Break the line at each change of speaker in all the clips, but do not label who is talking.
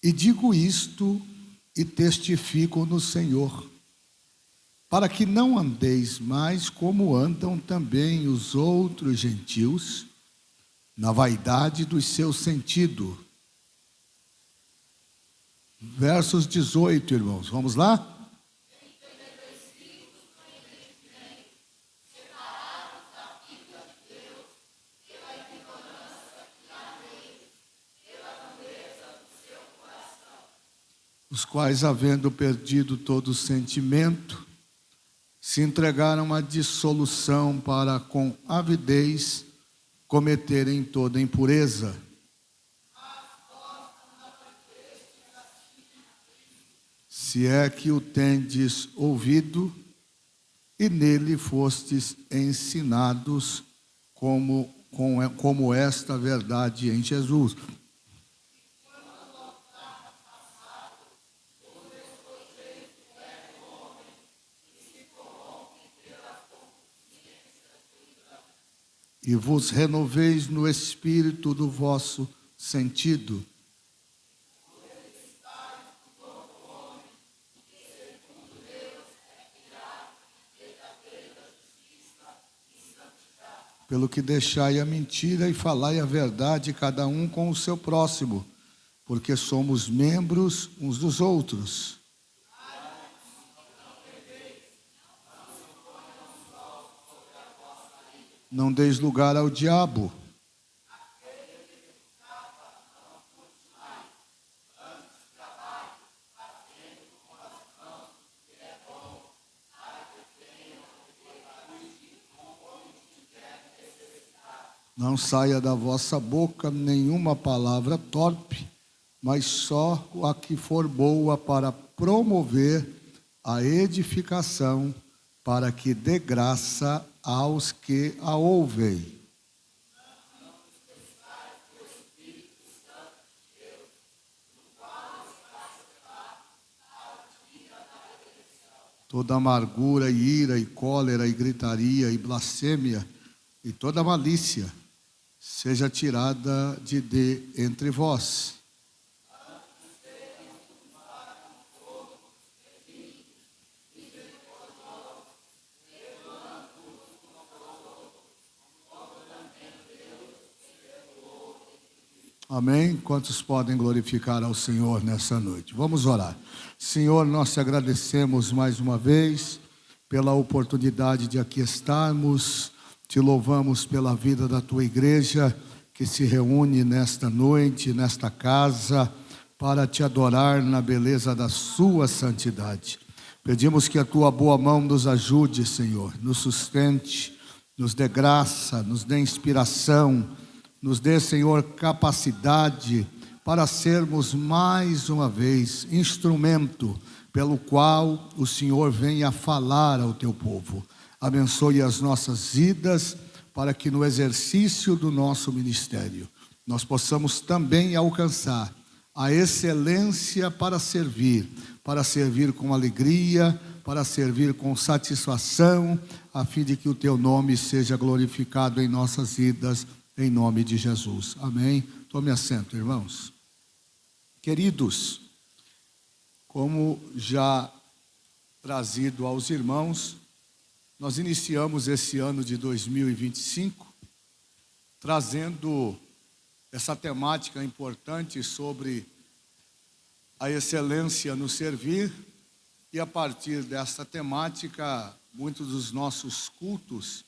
E digo isto e testifico no Senhor, para que não andeis mais como andam também os outros gentios, na vaidade dos seus sentidos. Versos 18, irmãos, vamos lá? Os quais, havendo perdido todo o sentimento, se entregaram à dissolução para, com avidez, cometerem toda impureza. Se é que o tendes ouvido, e nele fostes ensinados como esta verdade em Jesus. E vos renoveis no espírito do vosso sentido. Pelo que deixai a mentira e falai a verdade, cada um com o seu próximo, porque somos membros uns dos outros. Não deis lugar ao diabo. Não saia da vossa boca nenhuma palavra torpe, mas só a que for boa para promover a edificação, para que dê graça aos que a ouvem. Toda amargura e ira e cólera e gritaria e blasfêmia e toda malícia seja tirada de entre vós. Amém? Quantos podem glorificar ao Senhor nessa noite? Vamos orar. Senhor, nós te agradecemos mais uma vez pela oportunidade de aqui estarmos. Te louvamos pela vida da tua igreja que se reúne nesta noite, nesta casa, para te adorar na beleza da sua santidade. Pedimos que a tua boa mão nos ajude, Senhor, nos sustente, nos dê graça, nos dê inspiração, nos dê, Senhor, capacidade para sermos mais uma vez instrumento pelo qual o Senhor venha falar ao teu povo. Abençoe as nossas vidas para que no exercício do nosso ministério nós possamos também alcançar a excelência para servir com alegria, para servir com satisfação, a fim de que o teu nome seja glorificado em nossas vidas, em nome de Jesus. Amém? Tome assento, irmãos. Queridos, como já trazido aos irmãos, nós iniciamos esse ano de 2025 trazendo essa temática importante sobre a excelência no servir, e a partir dessa temática, muitos dos nossos cultos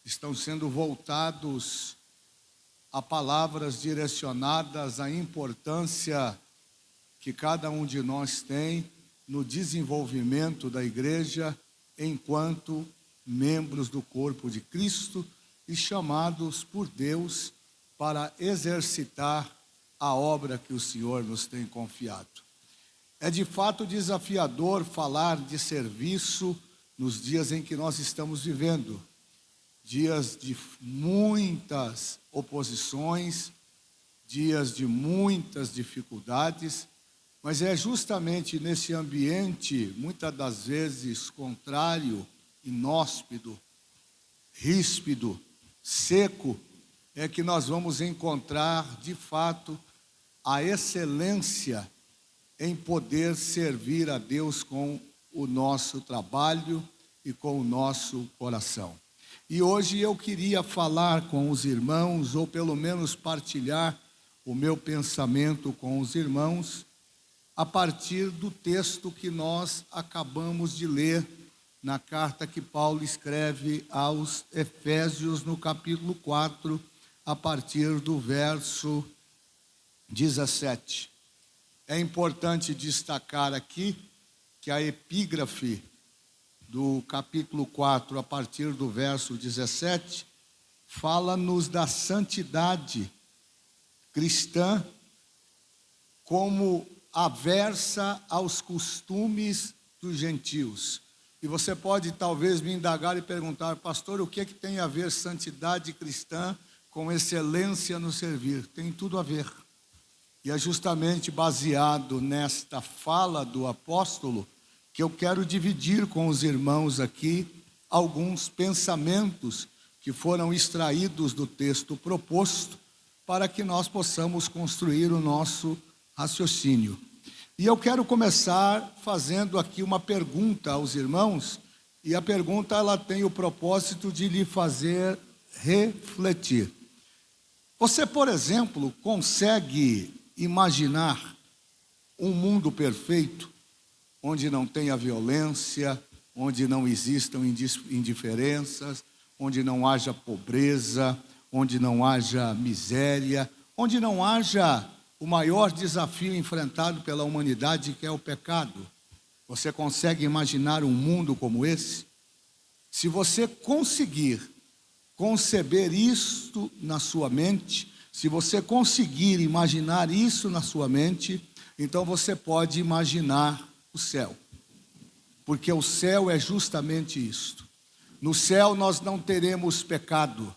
estão sendo voltados a palavras direcionadas à importância que cada um de nós tem no desenvolvimento da igreja enquanto membros do corpo de Cristo e chamados por Deus para exercitar a obra que o Senhor nos tem confiado. É de fato desafiador falar de serviço nos dias em que nós estamos vivendo. Dias de muitas oposições, dias de muitas dificuldades, mas é justamente nesse ambiente, muitas das vezes contrário, inóspito, ríspido, seco, é que nós vamos encontrar de fato a excelência em poder servir a Deus com o nosso trabalho e com o nosso coração. E hoje eu queria falar com os irmãos, ou pelo menos partilhar o meu pensamento com os irmãos, a partir do texto que nós acabamos de ler na carta que Paulo escreve aos Efésios, no capítulo 4, a partir do verso 17. É importante destacar aqui que a epígrafe do capítulo 4, a partir do verso 17, fala-nos da santidade cristã como aversa aos costumes dos gentios. E você pode talvez me indagar e perguntar: pastor, o que é que tem a ver santidade cristã com excelência no servir? Tem tudo a ver. E é justamente baseado nesta fala do apóstolo que eu quero dividir com os irmãos aqui alguns pensamentos que foram extraídos do texto proposto para que nós possamos construir o nosso raciocínio. E eu quero começar fazendo aqui uma pergunta aos irmãos, e a pergunta ela tem o propósito de lhe fazer refletir. Você, por exemplo, consegue imaginar um mundo perfeito, onde não tenha violência, onde não existam indiferenças, onde não haja pobreza, onde não haja miséria, onde não haja o maior desafio enfrentado pela humanidade, que é o pecado? Você consegue imaginar um mundo como esse? Se você conseguir conceber isto na sua mente, se você conseguir imaginar isso na sua mente, então você pode imaginar o céu. Porque o céu é justamente isto. No céu nós não teremos pecado.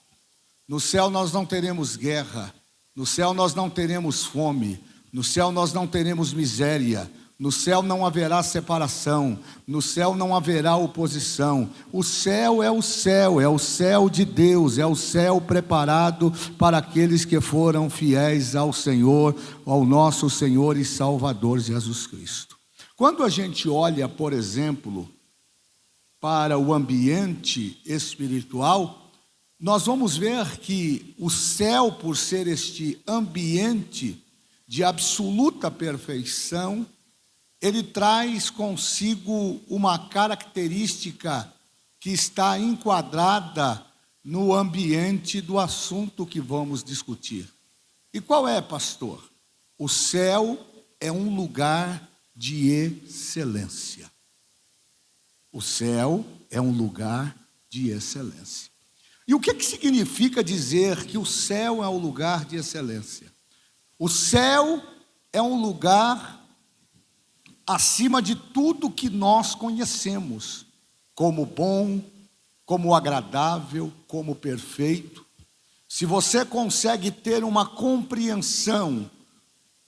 No céu nós não teremos guerra. No céu nós não teremos fome. No céu nós não teremos miséria. No céu não haverá separação. No céu não haverá oposição. O céu é o céu de Deus, é o céu preparado para aqueles que foram fiéis ao Senhor, ao nosso Senhor e Salvador Jesus Cristo. Quando a gente olha, por exemplo, para o ambiente espiritual, nós vamos ver que o céu, por ser este ambiente de absoluta perfeição, ele traz consigo uma característica que está enquadrada no ambiente do assunto que vamos discutir. E qual é, pastor? O céu é um lugar de excelência. O céu é um lugar de excelência. E o que significa dizer que o céu é um lugar de excelência? O céu é um lugar acima de tudo que nós conhecemos, como bom, como agradável, como perfeito. Se você consegue ter uma compreensão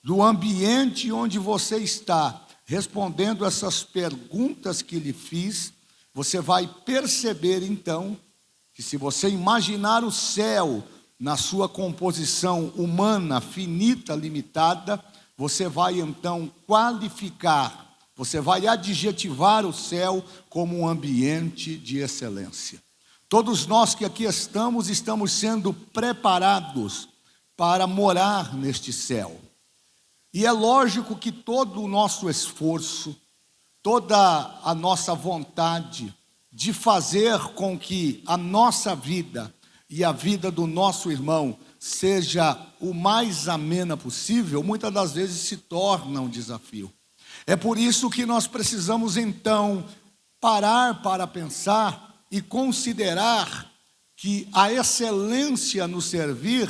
do ambiente onde você está, respondendo essas perguntas que lhe fiz, você vai perceber então que se você imaginar o céu na sua composição humana, finita, limitada, você vai então qualificar, você vai adjetivar o céu como um ambiente de excelência. Todos nós que aqui estamos sendo preparados para morar neste céu. E é lógico que todo o nosso esforço, toda a nossa vontade de fazer com que a nossa vida e a vida do nosso irmão seja o mais amena possível, muitas das vezes se torna um desafio. É por isso que nós precisamos então parar para pensar e considerar que a excelência no servir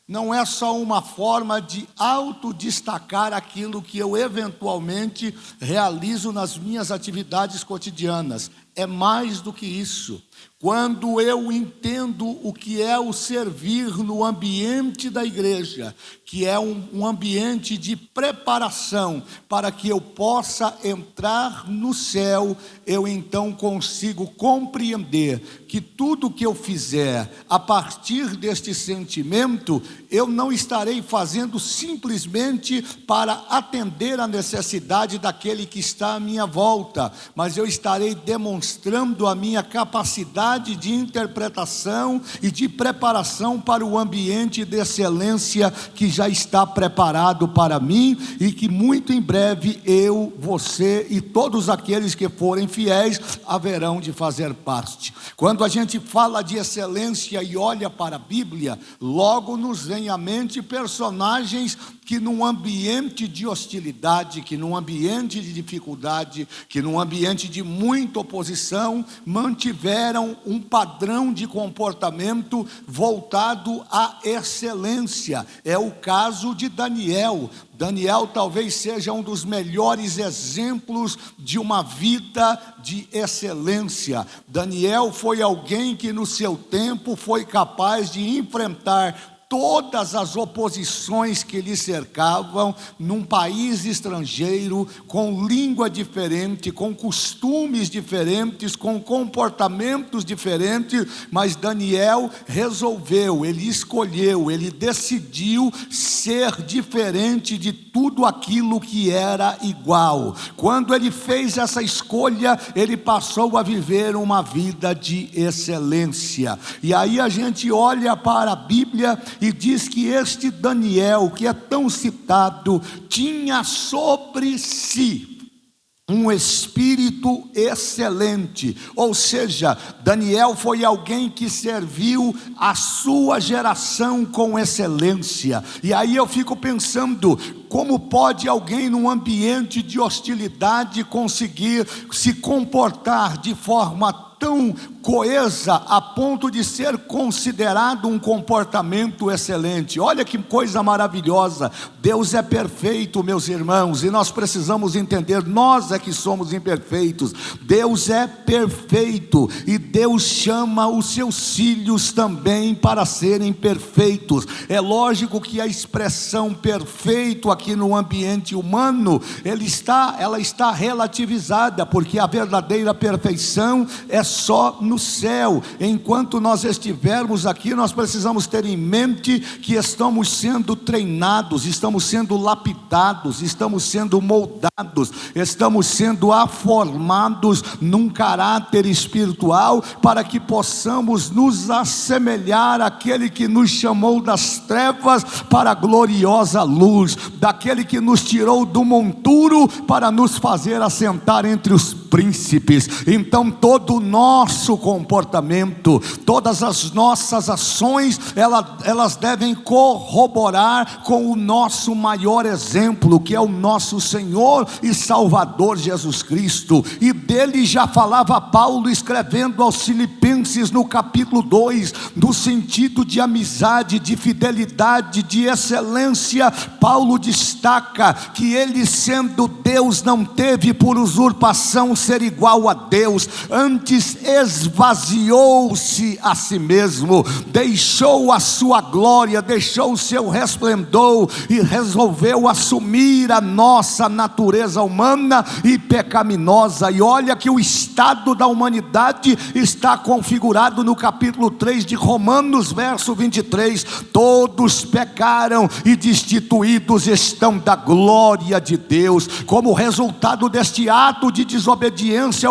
não é só uma forma de autodestacar aquilo que eu eventualmente realizo nas minhas atividades cotidianas. é mais do que isso. Quando eu entendo o que é o servir no ambiente da igreja, que é um ambiente de preparação para que eu possa entrar no céu, eu então consigo compreender que tudo que eu fizer a partir deste sentimento, eu não estarei fazendo simplesmente para atender a necessidade daquele que está à minha volta, mas eu estarei demonstrando a minha capacidade de interpretação e de preparação para o ambiente de excelência que já está preparado para mim e que muito em breve eu, você e todos aqueles que forem fiéis haverão de fazer parte. Quando a gente fala de excelência e olha para a Bíblia, logo nos vem à mente personagens que num ambiente de hostilidade, que num ambiente de dificuldade, que num ambiente de muita oposição, mantiveram um padrão de comportamento voltado à excelência. É o caso de Daniel. Daniel talvez seja um dos melhores exemplos de uma vida de excelência. Daniel foi alguém que no seu tempo foi capaz de enfrentar todas as oposições que lhe cercavam, num país estrangeiro, com língua diferente, com costumes diferentes, com comportamentos diferentes, mas Daniel resolveu, ele escolheu, ele decidiu ser diferente de tudo aquilo que era igual. Quando ele fez essa escolha, ele passou a viver uma vida de excelência. E aí a gente olha para a Bíblia e diz que este Daniel, que é tão citado, tinha sobre si um espírito excelente, ou seja, Daniel foi alguém que serviu a sua geração com excelência. E aí eu fico pensando, como pode alguém num ambiente de hostilidade conseguir se comportar de forma tão coesa a ponto de ser considerado um comportamento excelente? Olha que coisa maravilhosa. Deus é perfeito, meus irmãos, e nós precisamos entender, nós é que somos imperfeitos. Deus é perfeito e Deus chama os seus filhos também para serem perfeitos. É lógico que a expressão perfeito aqui no ambiente humano, ela está relativizada, porque a verdadeira perfeição é só no céu. Enquanto nós estivermos aqui, nós precisamos ter em mente que estamos sendo treinados, estamos sendo lapidados, estamos sendo moldados, estamos sendo aformados num caráter espiritual, para que possamos nos assemelhar àquele que nos chamou das trevas para a gloriosa luz, daquele que nos tirou do monturo para nos fazer assentar entre os príncipes. Então todo o nosso comportamento, todas as nossas ações, elas devem corroborar com o nosso maior exemplo, que é o nosso Senhor e Salvador Jesus Cristo. E dele já falava Paulo escrevendo aos Filipenses no capítulo 2, no sentido de amizade, de fidelidade, de excelência. Paulo destaca que ele, sendo Deus, não teve por usurpação ser igual a Deus, antes esvaziou-se a si mesmo, deixou a sua glória, deixou o seu resplendor e resolveu assumir a nossa natureza humana e pecaminosa. E olha que o estado da humanidade está configurado no capítulo 3 de Romanos, verso 23, todos pecaram e destituídos estão da glória de Deus. Como resultado deste ato de desobediência,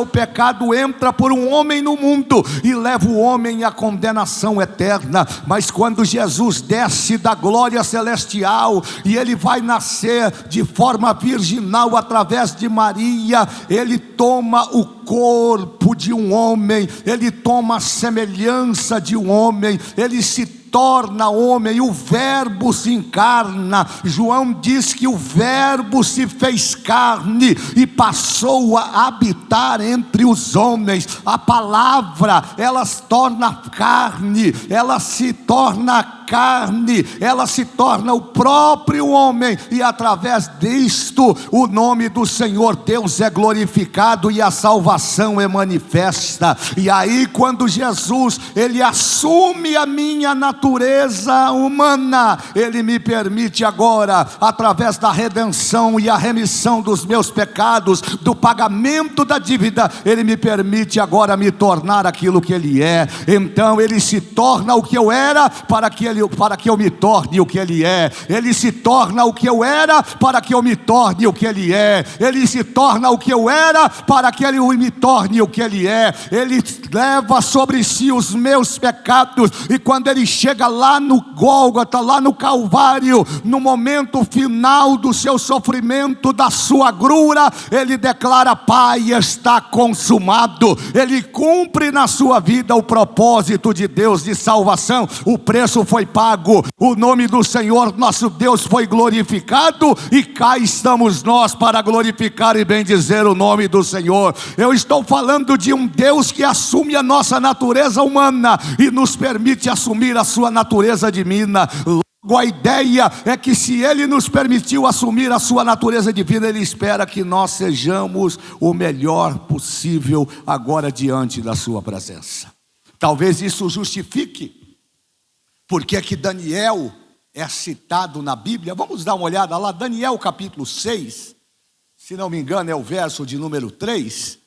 o pecado entra por um homem no mundo e leva o homem à condenação eterna. Mas quando Jesus desce da glória celestial e ele vai nascer de forma virginal através de Maria, ele toma o corpo de um homem, ele toma a semelhança de um homem, ele se torna homem, o verbo se encarna. João diz que o verbo se fez carne e passou a habitar entre os homens. A palavra, ela se torna carne, ela se torna carne, ela se torna o próprio homem, e através disto o nome do Senhor Deus é glorificado e a salvação é manifesta. E aí, quando Jesus ele assume a minha natureza humana, ele me permite agora, através da redenção e a remissão dos meus pecados, do pagamento da dívida, ele me permite agora me tornar aquilo que ele é. Então ele se torna o que eu era, para que eu me torne o que ele é. Ele se torna o que eu era, para que eu me torne o que ele é. Ele se torna o que eu era, para que ele me torne o que ele é. Ele leva sobre si os meus pecados, e quando ele chega lá no Gólgota, lá no Calvário, no momento final do seu sofrimento, da sua agrura, ele declara: Pai, está consumado. Ele cumpre na sua vida o propósito de Deus de salvação. O preço foi pago, o nome do Senhor nosso Deus foi glorificado, e cá estamos nós para glorificar e bendizer o nome do Senhor. Eu estou falando de um Deus que assume a nossa natureza humana e nos permite assumir a sua natureza divina. A ideia é que, se ele nos permitiu assumir a sua natureza divina, ele espera que nós sejamos o melhor possível agora diante da sua presença. Talvez isso justifique porque é que Daniel é citado na Bíblia. Vamos dar uma olhada lá, Daniel capítulo 6, se não me engano é o verso de número 3.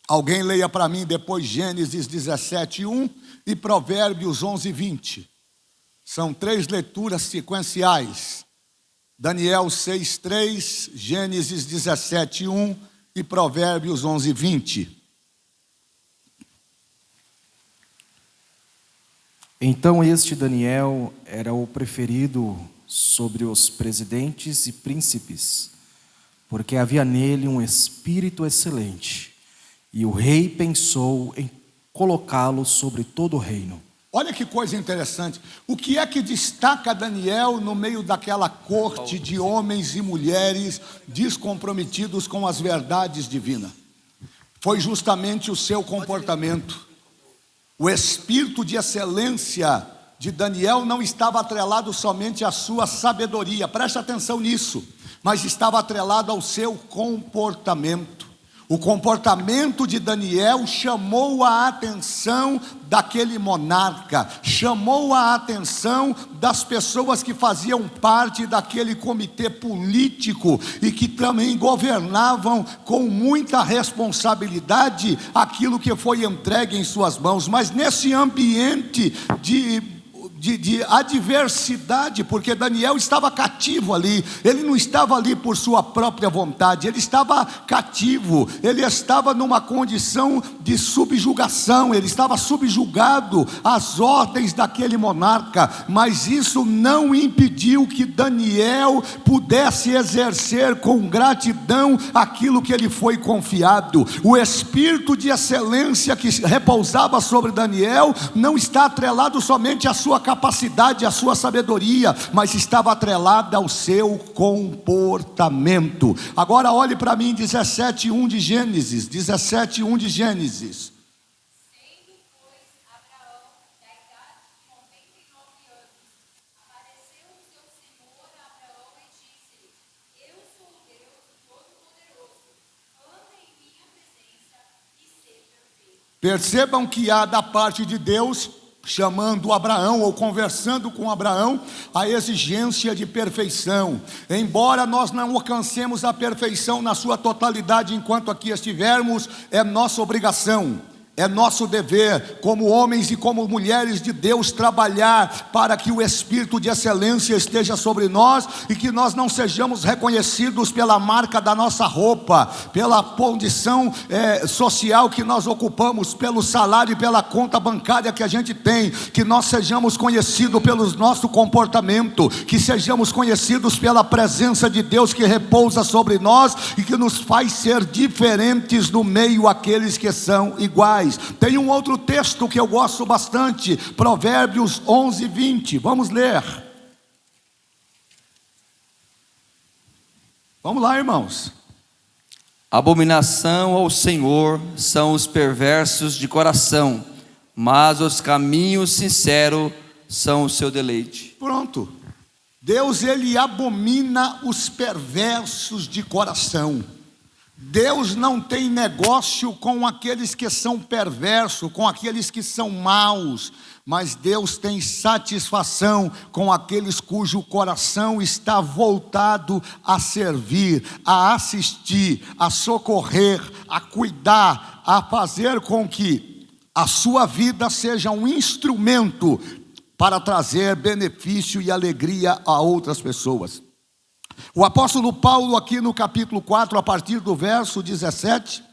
Alguém leia para mim depois Gênesis 17:1 e Provérbios 11:20. São 3 leituras sequenciais. Daniel 6:3, Gênesis 17:1 e Provérbios 11:20.
Então este Daniel era o preferido sobre os presidentes e príncipes, porque havia nele um espírito excelente, e o rei pensou em colocá-lo sobre todo o reino.
Olha que coisa interessante. O que é que destaca Daniel no meio daquela corte de homens e mulheres descomprometidos com as verdades divinas? Foi justamente o seu comportamento. O espírito de excelência de Daniel não estava atrelado somente à sua sabedoria, preste atenção nisso, mas estava atrelado ao seu comportamento. O comportamento de Daniel chamou a atenção daquele monarca, chamou a atenção das pessoas que faziam parte daquele comitê político e que também governavam com muita responsabilidade aquilo que foi entregue em suas mãos. Mas nesse ambiente de adversidade, porque Daniel estava cativo ali, ele não estava ali por sua própria vontade, ele estava cativo, ele estava numa condição de subjugação, ele estava subjugado às ordens daquele monarca, mas isso não impediu que Daniel pudesse exercer com gratidão aquilo que lhe foi confiado. O espírito de excelência que repousava sobre Daniel não está atrelado somente à sua capacidade, à sua sabedoria, mas estava atrelada ao seu comportamento. Agora olhe para mim, 17:1 de Gênesis, 17:1 de Gênesis.
Sendo, pois, Abraão da idade de 99 anos, apareceu o seu Senhor a Abraão e disse-lhe: Eu sou o Deus Todo-Poderoso, anda em minha presença e seja perfeito.
Percebam que há da parte de Deus, chamando Abraão ou conversando com Abraão, a exigência de perfeição. Embora nós não alcancemos a perfeição na sua totalidade enquanto aqui estivermos, é nossa obrigação, é nosso dever, como homens e como mulheres de Deus, trabalhar para que o espírito de excelência esteja sobre nós e que nós não sejamos reconhecidos pela marca da nossa roupa, pela condição social que nós ocupamos, pelo salário e pela conta bancária que a gente tem, que nós sejamos conhecidos pelo nosso comportamento, que sejamos conhecidos pela presença de Deus que repousa sobre nós e que nos faz ser diferentes no meio àqueles que são iguais. Tem um outro texto que eu gosto bastante, Provérbios 11:20. Vamos ler. Vamos lá, irmãos.
Abominação ao Senhor são os perversos de coração, mas os caminhos sinceros são o seu deleite.
Pronto. Deus, ele abomina os perversos de coração. Deus não tem negócio com aqueles que são perversos, com aqueles que são maus, mas Deus tem satisfação com aqueles cujo coração está voltado a servir, a assistir, a socorrer, a cuidar, a fazer com que a sua vida seja um instrumento para trazer benefício e alegria a outras pessoas. O apóstolo Paulo, aqui no capítulo 4, a partir do verso 17,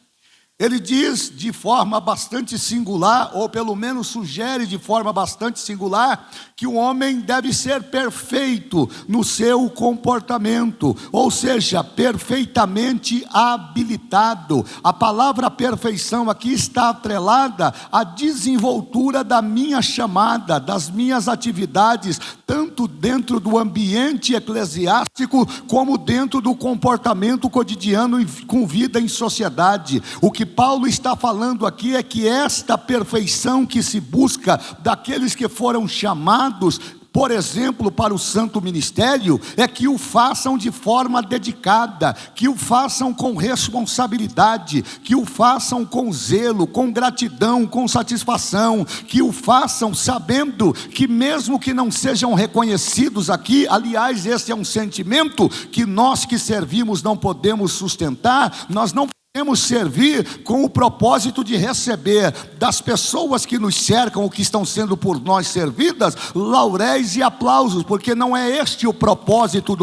ele diz de forma bastante singular, ou pelo menos sugere de forma bastante singular, que o homem deve ser perfeito no seu comportamento, ou seja, perfeitamente habilitado. A palavra perfeição aqui está atrelada à desenvoltura da minha chamada, das minhas atividades, tanto dentro do ambiente eclesiástico, como dentro do comportamento cotidiano com vida em sociedade. O que Paulo está falando aqui é que esta perfeição que se busca daqueles que foram chamados, por exemplo, para o santo ministério, é que o façam de forma dedicada, que o façam com responsabilidade, que o façam com zelo, com gratidão, com satisfação, que o façam sabendo que mesmo que não sejam reconhecidos aqui, aliás, esse é um sentimento que nós que servimos não podemos sustentar, nós não podemos servir com o propósito de receber das pessoas que nos cercam, ou que estão sendo por nós servidas, lauréis e aplausos, porque não é este o propósito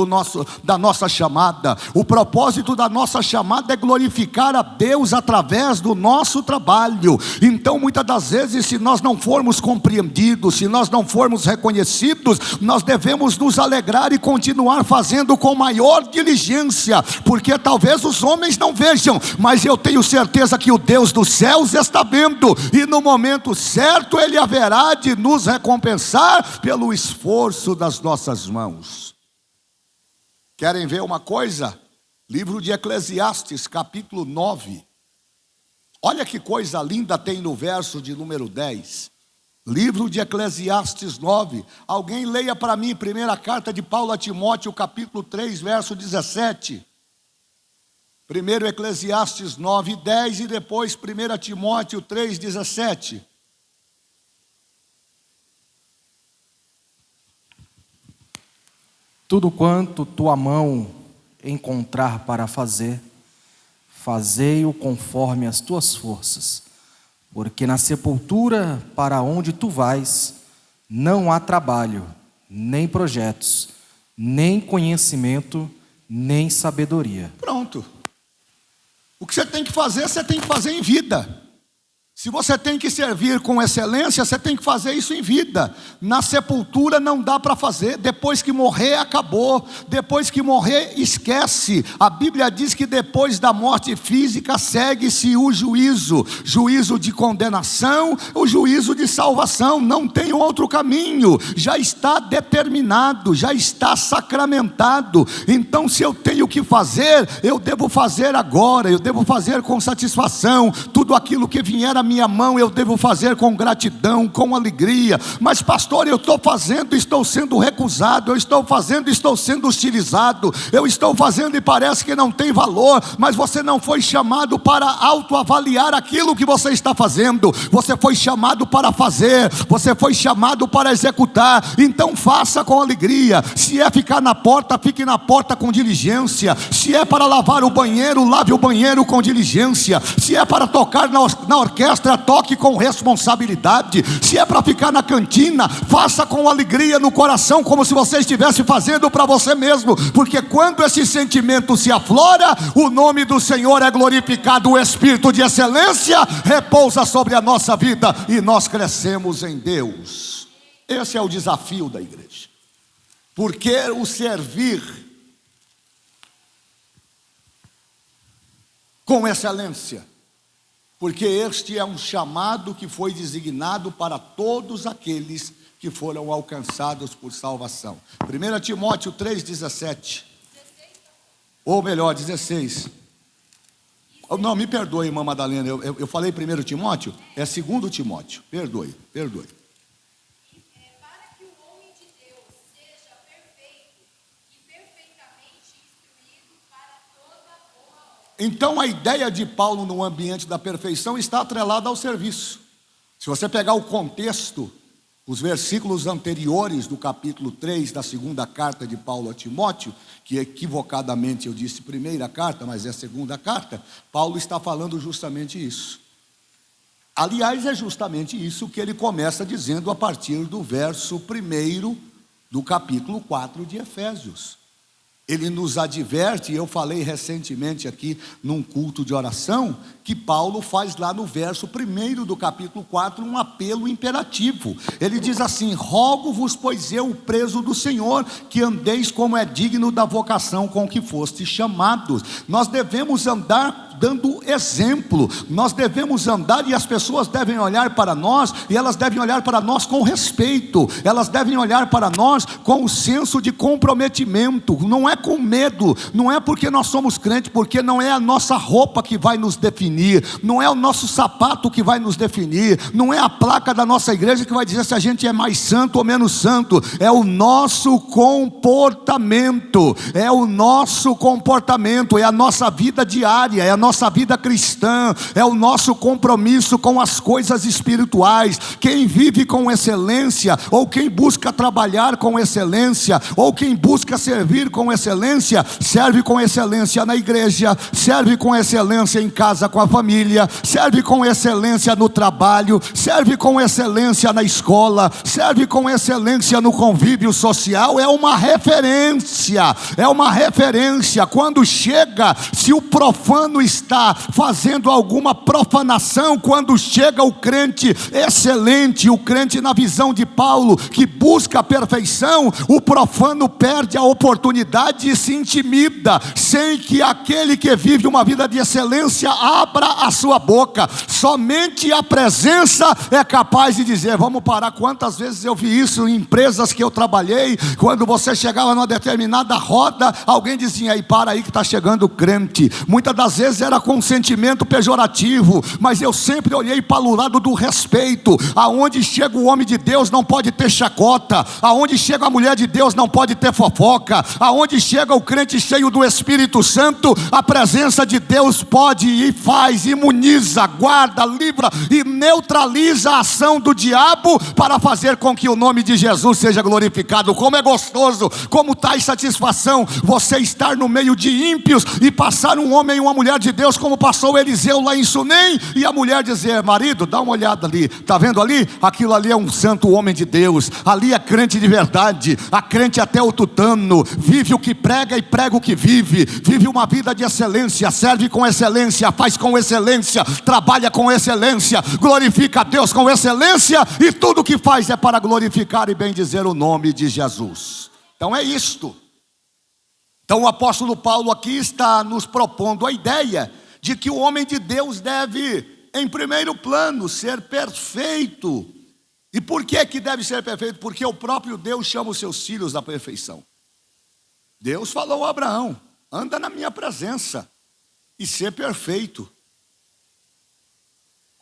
da nossa chamada. O propósito da nossa chamada é glorificar a Deus através do nosso trabalho. Então, muitas das vezes, se nós não formos compreendidos, se nós não formos reconhecidos, nós devemos nos alegrar e continuar fazendo com maior diligência, porque talvez os homens não vejam, mas eu tenho certeza que o Deus dos céus está vendo, e no momento certo Ele haverá de nos recompensar pelo esforço das nossas mãos. Querem ver uma coisa? Livro de Eclesiastes, capítulo 9. Olha que coisa linda tem no verso de número 10. Livro de Eclesiastes 9. Alguém leia para mim, primeira carta de Paulo a Timóteo, capítulo 3, verso 17. Primeiro Eclesiastes 9, 10 e depois 1 Timóteo 3, 17.
Tudo quanto tua mão encontrar para fazer, fazei-o conforme as tuas forças, porque na sepultura para onde tu vais, não há trabalho, nem projetos, nem conhecimento, nem sabedoria.
Pronto. O que você tem que fazer em vida. Se você tem que servir com excelência, você tem que fazer isso em vida. Na sepultura não dá para fazer. Depois que morrer, acabou. Depois que morrer, esquece. A Bíblia diz que depois da morte física segue-se o juízo. Juízo de condenação, o juízo de salvação. Não tem outro caminho. Já está determinado, já está sacramentado. Então, se eu tenho que fazer, eu devo fazer agora. Eu devo fazer com satisfação. Tudo aquilo que vier a minha mão eu devo fazer com gratidão, com alegria. Mas pastor, eu estou fazendo, estou sendo recusado, eu estou fazendo, estou sendo hostilizado, eu estou fazendo e parece que não tem valor. Mas você não foi chamado para autoavaliar aquilo que você está fazendo. Você foi chamado para fazer, você foi chamado para executar. Então faça com alegria. Se é ficar na porta, fique na porta com diligência. Se é para lavar o banheiro, lave o banheiro com diligência. Se é para tocar na orquestra, toque com responsabilidade. Se é para ficar na cantina, faça com alegria no coração, como se você estivesse fazendo para você mesmo, porque quando esse sentimento se aflora, o nome do Senhor é glorificado, o Espírito de excelência repousa sobre a nossa vida e nós crescemos em Deus. Esse é o desafio da igreja, porque o servir com excelência, porque este é um chamado que foi designado para todos aqueles que foram alcançados por salvação. 1 Timóteo 3,17. Ou melhor, 16. Não, me perdoe, irmã Madalena, eu falei 1 Timóteo, é 2 Timóteo, perdoe.
Para que o homem de Deus seja perfeito e perfeitamente instruído para toda boa obra.
Então a ideia de Paulo no ambiente da perfeição está atrelada ao serviço. Se você pegar o contexto, os versículos anteriores do capítulo 3 da segunda carta de Paulo a Timóteo, que equivocadamente eu disse primeira carta, mas é segunda carta, Paulo está falando justamente isso. Aliás, é justamente isso que ele começa dizendo a partir do verso 1 do capítulo 4 de Efésios. Ele nos adverte, eu falei recentemente aqui num culto de oração, que Paulo faz lá no verso 1 do capítulo 4 um apelo imperativo. Ele diz assim: rogo-vos, pois eu, preso do Senhor, que andeis como é digno da vocação com que fostes chamados. Nós devemos andar dando exemplo, nós devemos andar e as pessoas devem olhar para nós, e elas devem olhar para nós com respeito, elas devem olhar para nós com o senso de comprometimento, não é com medo, não é porque nós somos crentes, porque não é a nossa roupa que vai nos definir, não é o nosso sapato que vai nos definir, não é a placa da nossa igreja que vai dizer se a gente é mais santo ou menos santo, é o nosso comportamento, é a nossa vida diária, é a nossa vida cristã, é o nosso compromisso com as coisas espirituais. Quem vive com excelência, ou quem busca trabalhar com excelência, ou quem busca servir com excelência, serve com excelência na igreja, serve com excelência em casa com a família, serve com excelência no trabalho, serve com excelência na escola, serve com excelência no convívio social. É uma referência, quando chega, se o profano está fazendo alguma profanação, quando chega o crente excelente, o crente na visão de Paulo, que busca a perfeição, o profano perde a oportunidade e se intimida, sem que aquele que vive uma vida de excelência abra a sua boca. Somente a presença é capaz de dizer. Vamos parar, quantas vezes eu vi isso em empresas que eu trabalhei, quando você chegava numa determinada roda, alguém dizia: aí, para aí que está chegando o crente. Muitas das vezes era com um sentimento pejorativo, mas eu sempre olhei para o lado do respeito. Aonde chega o homem de Deus não pode ter chacota, aonde chega a mulher de Deus não pode ter fofoca, aonde chega o crente cheio do Espírito Santo, a presença de Deus pode e faz, imuniza, guarda, livra e neutraliza a ação do diabo para fazer com que o nome de Jesus seja glorificado. Como é gostoso, como traz satisfação você estar no meio de ímpios e passar um homem e uma mulher de Deus, como passou Eliseu lá em Sunem, e a mulher dizer: marido, dá uma olhada ali, está vendo ali? Aquilo ali é um santo homem de Deus, ali é crente de verdade, a crente até o tutano, vive o que prega e prega o que vive, vive uma vida de excelência, serve com excelência, faz com excelência, trabalha com excelência, glorifica a Deus com excelência, e tudo que faz é para glorificar e bendizer o nome de Jesus. Então é isto. Então o apóstolo Paulo aqui está nos propondo a ideia de que o homem de Deus deve, em primeiro plano, ser perfeito. E por que deve ser perfeito? Porque o próprio Deus chama os seus filhos à perfeição. Deus falou a Abraão: anda na minha presença e ser perfeito.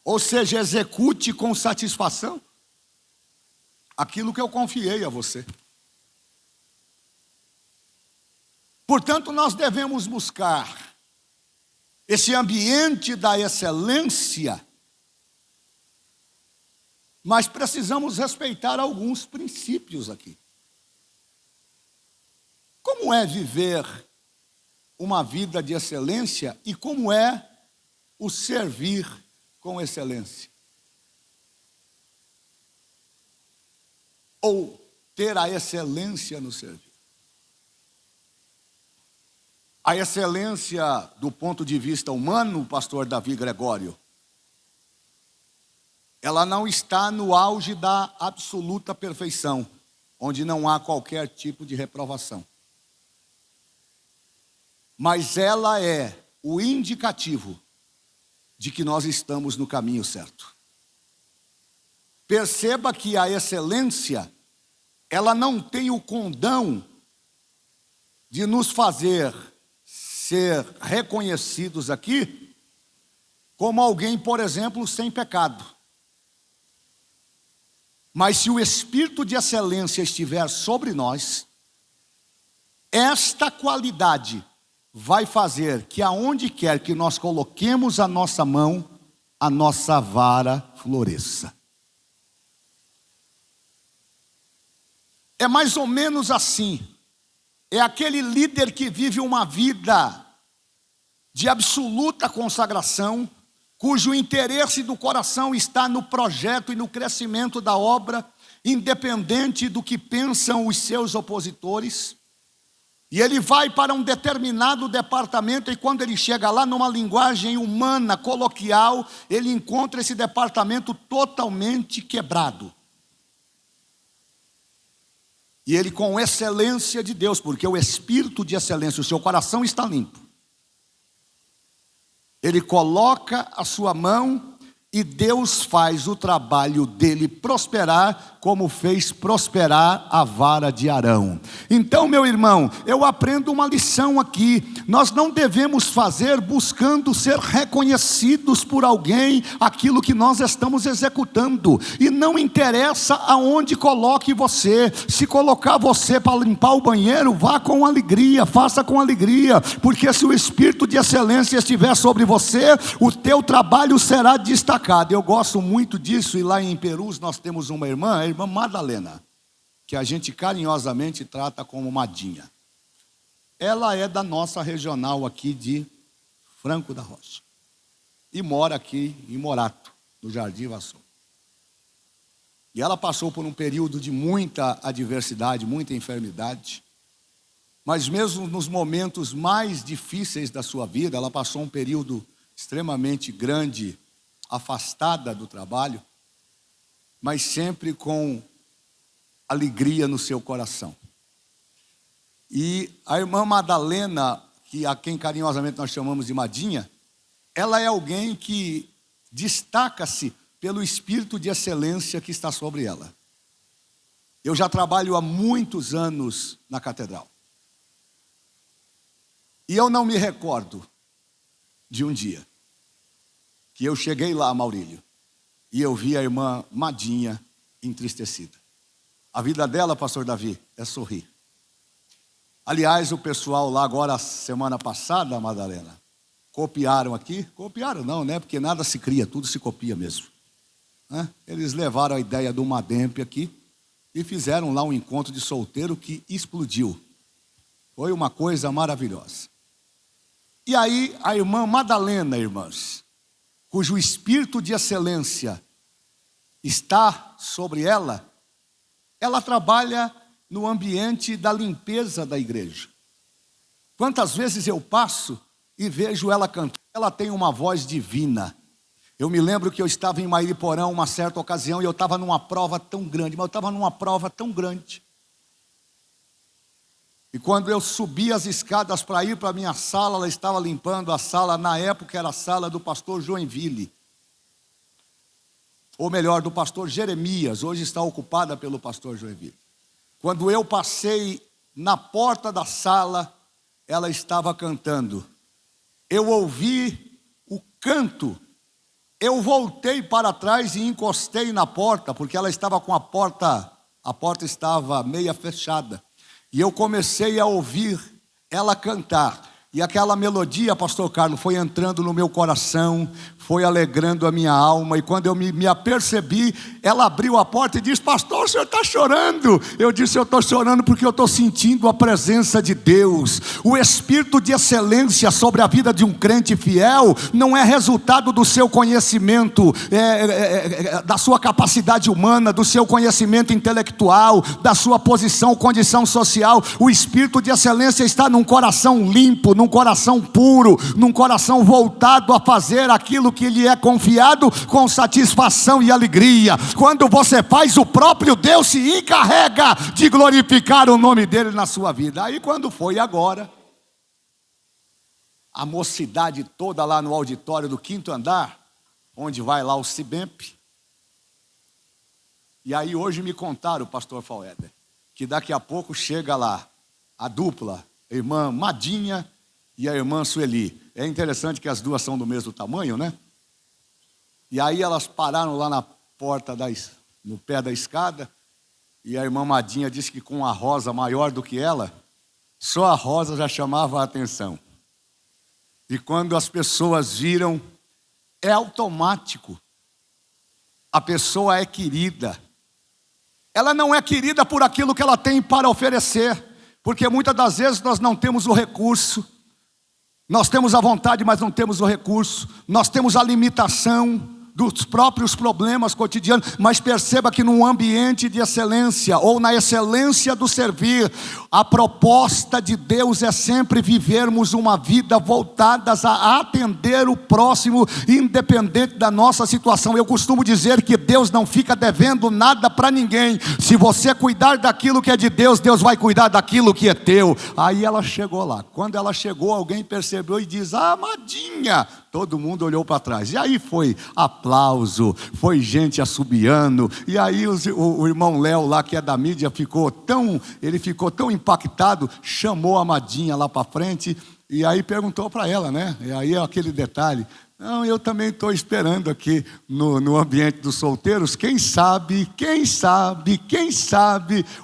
Ou seja, execute com satisfação aquilo que eu confiei a você. Portanto, nós devemos buscar esse ambiente da excelência, mas precisamos respeitar alguns princípios aqui. Como é viver uma vida de excelência e como é o servir com excelência? Ou ter a excelência no servir. A excelência do ponto de vista humano, pastor Davi Gregório, ela não está no auge da absoluta perfeição, onde não há qualquer tipo de reprovação. Mas ela é o indicativo de que nós estamos no caminho certo. Perceba que a excelência, ela não tem o condão de nos fazer ser reconhecidos aqui como alguém, por exemplo, sem pecado. Mas se o Espírito de excelência estiver sobre nós, esta qualidade vai fazer que aonde quer que nós coloquemos a nossa mão, a nossa vara floresça. É mais ou menos assim. É aquele líder que vive uma vida de absoluta consagração, cujo interesse do coração está no projeto e no crescimento da obra, independente do que pensam os seus opositores. E ele vai para um determinado departamento, e quando ele chega lá, numa linguagem humana, coloquial, ele encontra esse departamento totalmente quebrado. E ele, com excelência de Deus, porque o Espírito de excelência, o seu coração está limpo, ele coloca a sua mão e Deus faz o trabalho dele prosperar, como fez prosperar a vara de Arão. Então, meu irmão, eu aprendo uma lição aqui. Nós não devemos fazer buscando ser reconhecidos por alguém aquilo que nós estamos executando. E não interessa aonde coloque você. Se colocar você para limpar o banheiro, vá com alegria, faça com alegria. Porque se o Espírito de excelência estiver sobre você, o teu trabalho será destacado. Eu gosto muito disso, e lá em Perus nós temos uma irmã, a irmã Madalena, que a gente carinhosamente trata como Madinha. Ela é da nossa regional aqui de Franco da Rocha e mora aqui em Morato, no Jardim Vassoura. E ela passou por um período de muita adversidade, muita enfermidade, mas mesmo nos momentos mais difíceis da sua vida, ela passou um período extremamente grande, afastada do trabalho, mas sempre com alegria no seu coração. E a irmã Madalena, a quem carinhosamente nós chamamos de Madinha, ela é alguém que destaca-se pelo espírito de excelência que está sobre ela. Eu já trabalho há muitos anos na catedral. E eu não me recordo de um dia que eu cheguei lá, Maurílio, e eu vi a irmã Madinha entristecida. A vida dela, pastor Davi, é sorrir. Aliás, o pessoal lá agora, semana passada, Madalena, copiaram aqui. Copiaram não, né? Porque nada se cria, tudo se copia mesmo. Eles levaram a ideia do Mademp aqui e fizeram lá um encontro de solteiro que explodiu. Foi uma coisa maravilhosa. E aí, a irmã Madalena, irmãs, cujo espírito de excelência está sobre ela, ela trabalha no ambiente da limpeza da igreja. Quantas vezes eu passo e vejo ela cantar, ela tem uma voz divina. Eu me lembro que eu estava em Mairiporã uma certa ocasião e eu estava numa prova tão grande, E quando eu subi as escadas para ir para a minha sala, ela estava limpando a sala, na época era a sala do pastor Joinville. Ou melhor, do pastor Jeremias, hoje está ocupada pelo pastor Joinville. Quando eu passei na porta da sala, ela estava cantando. Eu ouvi o canto. Eu voltei para trás e encostei na porta, porque ela estava com a porta estava meia fechada. E eu comecei a ouvir ela cantar. E aquela melodia, pastor Carlos, foi entrando no meu coração, foi alegrando a minha alma. E quando eu me apercebi, ela abriu a porta e disse: pastor, o senhor está chorando? Eu disse: eu estou chorando porque eu estou sentindo a presença de Deus. O espírito de excelência sobre a vida de um crente fiel não é resultado do seu conhecimento, da sua capacidade humana, do seu conhecimento intelectual, da sua posição, condição social. O espírito de excelência está num coração limpo, num coração puro, num coração voltado a fazer aquilo que lhe é confiado com satisfação e alegria. Quando você faz, o próprio Deus se encarrega de glorificar o nome dele na sua vida. Aí quando foi agora, a mocidade toda lá no auditório do 5º andar, onde vai lá o Cibemp, e aí hoje me contaram, pastor Fauéder, que daqui a pouco chega lá a dupla, a irmã Madinha e a irmã Sueli. É interessante que as duas são do mesmo tamanho, né? E aí elas pararam lá na porta, no pé da escada, e a irmã Madinha disse que com a rosa maior do que ela, só a rosa já chamava a atenção. E quando as pessoas viram, é automático. A pessoa é querida. Ela não é querida por aquilo que ela tem para oferecer, porque muitas das vezes nós não temos o recurso. Nós temos a vontade, mas não temos o recurso. Nós temos a limitação dos próprios problemas cotidianos, mas perceba que num ambiente de excelência, ou na excelência do servir, a proposta de Deus é sempre vivermos uma vida voltadas a atender o próximo, independente da nossa situação. Eu costumo dizer que Deus não fica devendo nada para ninguém. Se você cuidar daquilo que é de Deus, Deus vai cuidar daquilo que é teu. Aí ela chegou lá. Quando ela chegou, alguém percebeu e diz: ah, Amadinha. Todo mundo olhou para trás. E aí foi aplauso, foi gente assobiando. E aí o irmão Léo lá, que é da mídia, ficou tão impactado, chamou a Amadinha lá para frente. E aí perguntou para ela, né? E aí é aquele detalhe: não, eu também estou esperando aqui no ambiente dos solteiros. Quem sabe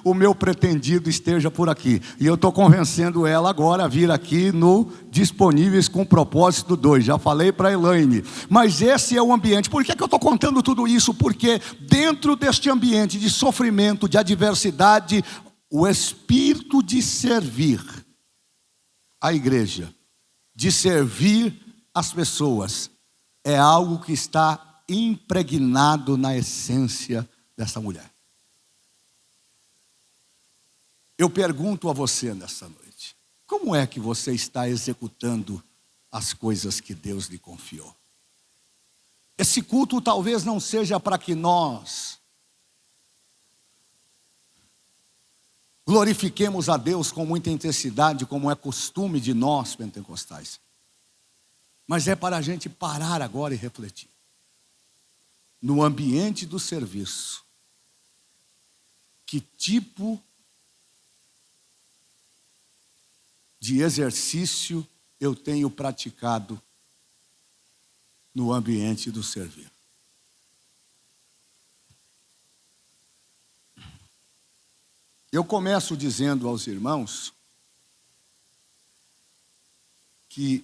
o meu pretendido esteja por aqui. E eu estou convencendo ela agora a vir aqui no Disponíveis com Propósito 2. Já falei para a Elaine. Mas esse é o ambiente. Por que eu estou contando tudo isso? Porque dentro deste ambiente de sofrimento, de adversidade, o espírito de servir a igreja, de servir as pessoas, é algo que está impregnado na essência dessa mulher. Eu pergunto a você nessa noite: como é que você está executando as coisas que Deus lhe confiou? Esse culto talvez não seja para que nós glorifiquemos a Deus com muita intensidade, como é costume de nós pentecostais. Mas é para a gente parar agora e refletir. No ambiente do serviço, que tipo de exercício eu tenho praticado no ambiente do servir? Eu começo dizendo aos irmãos que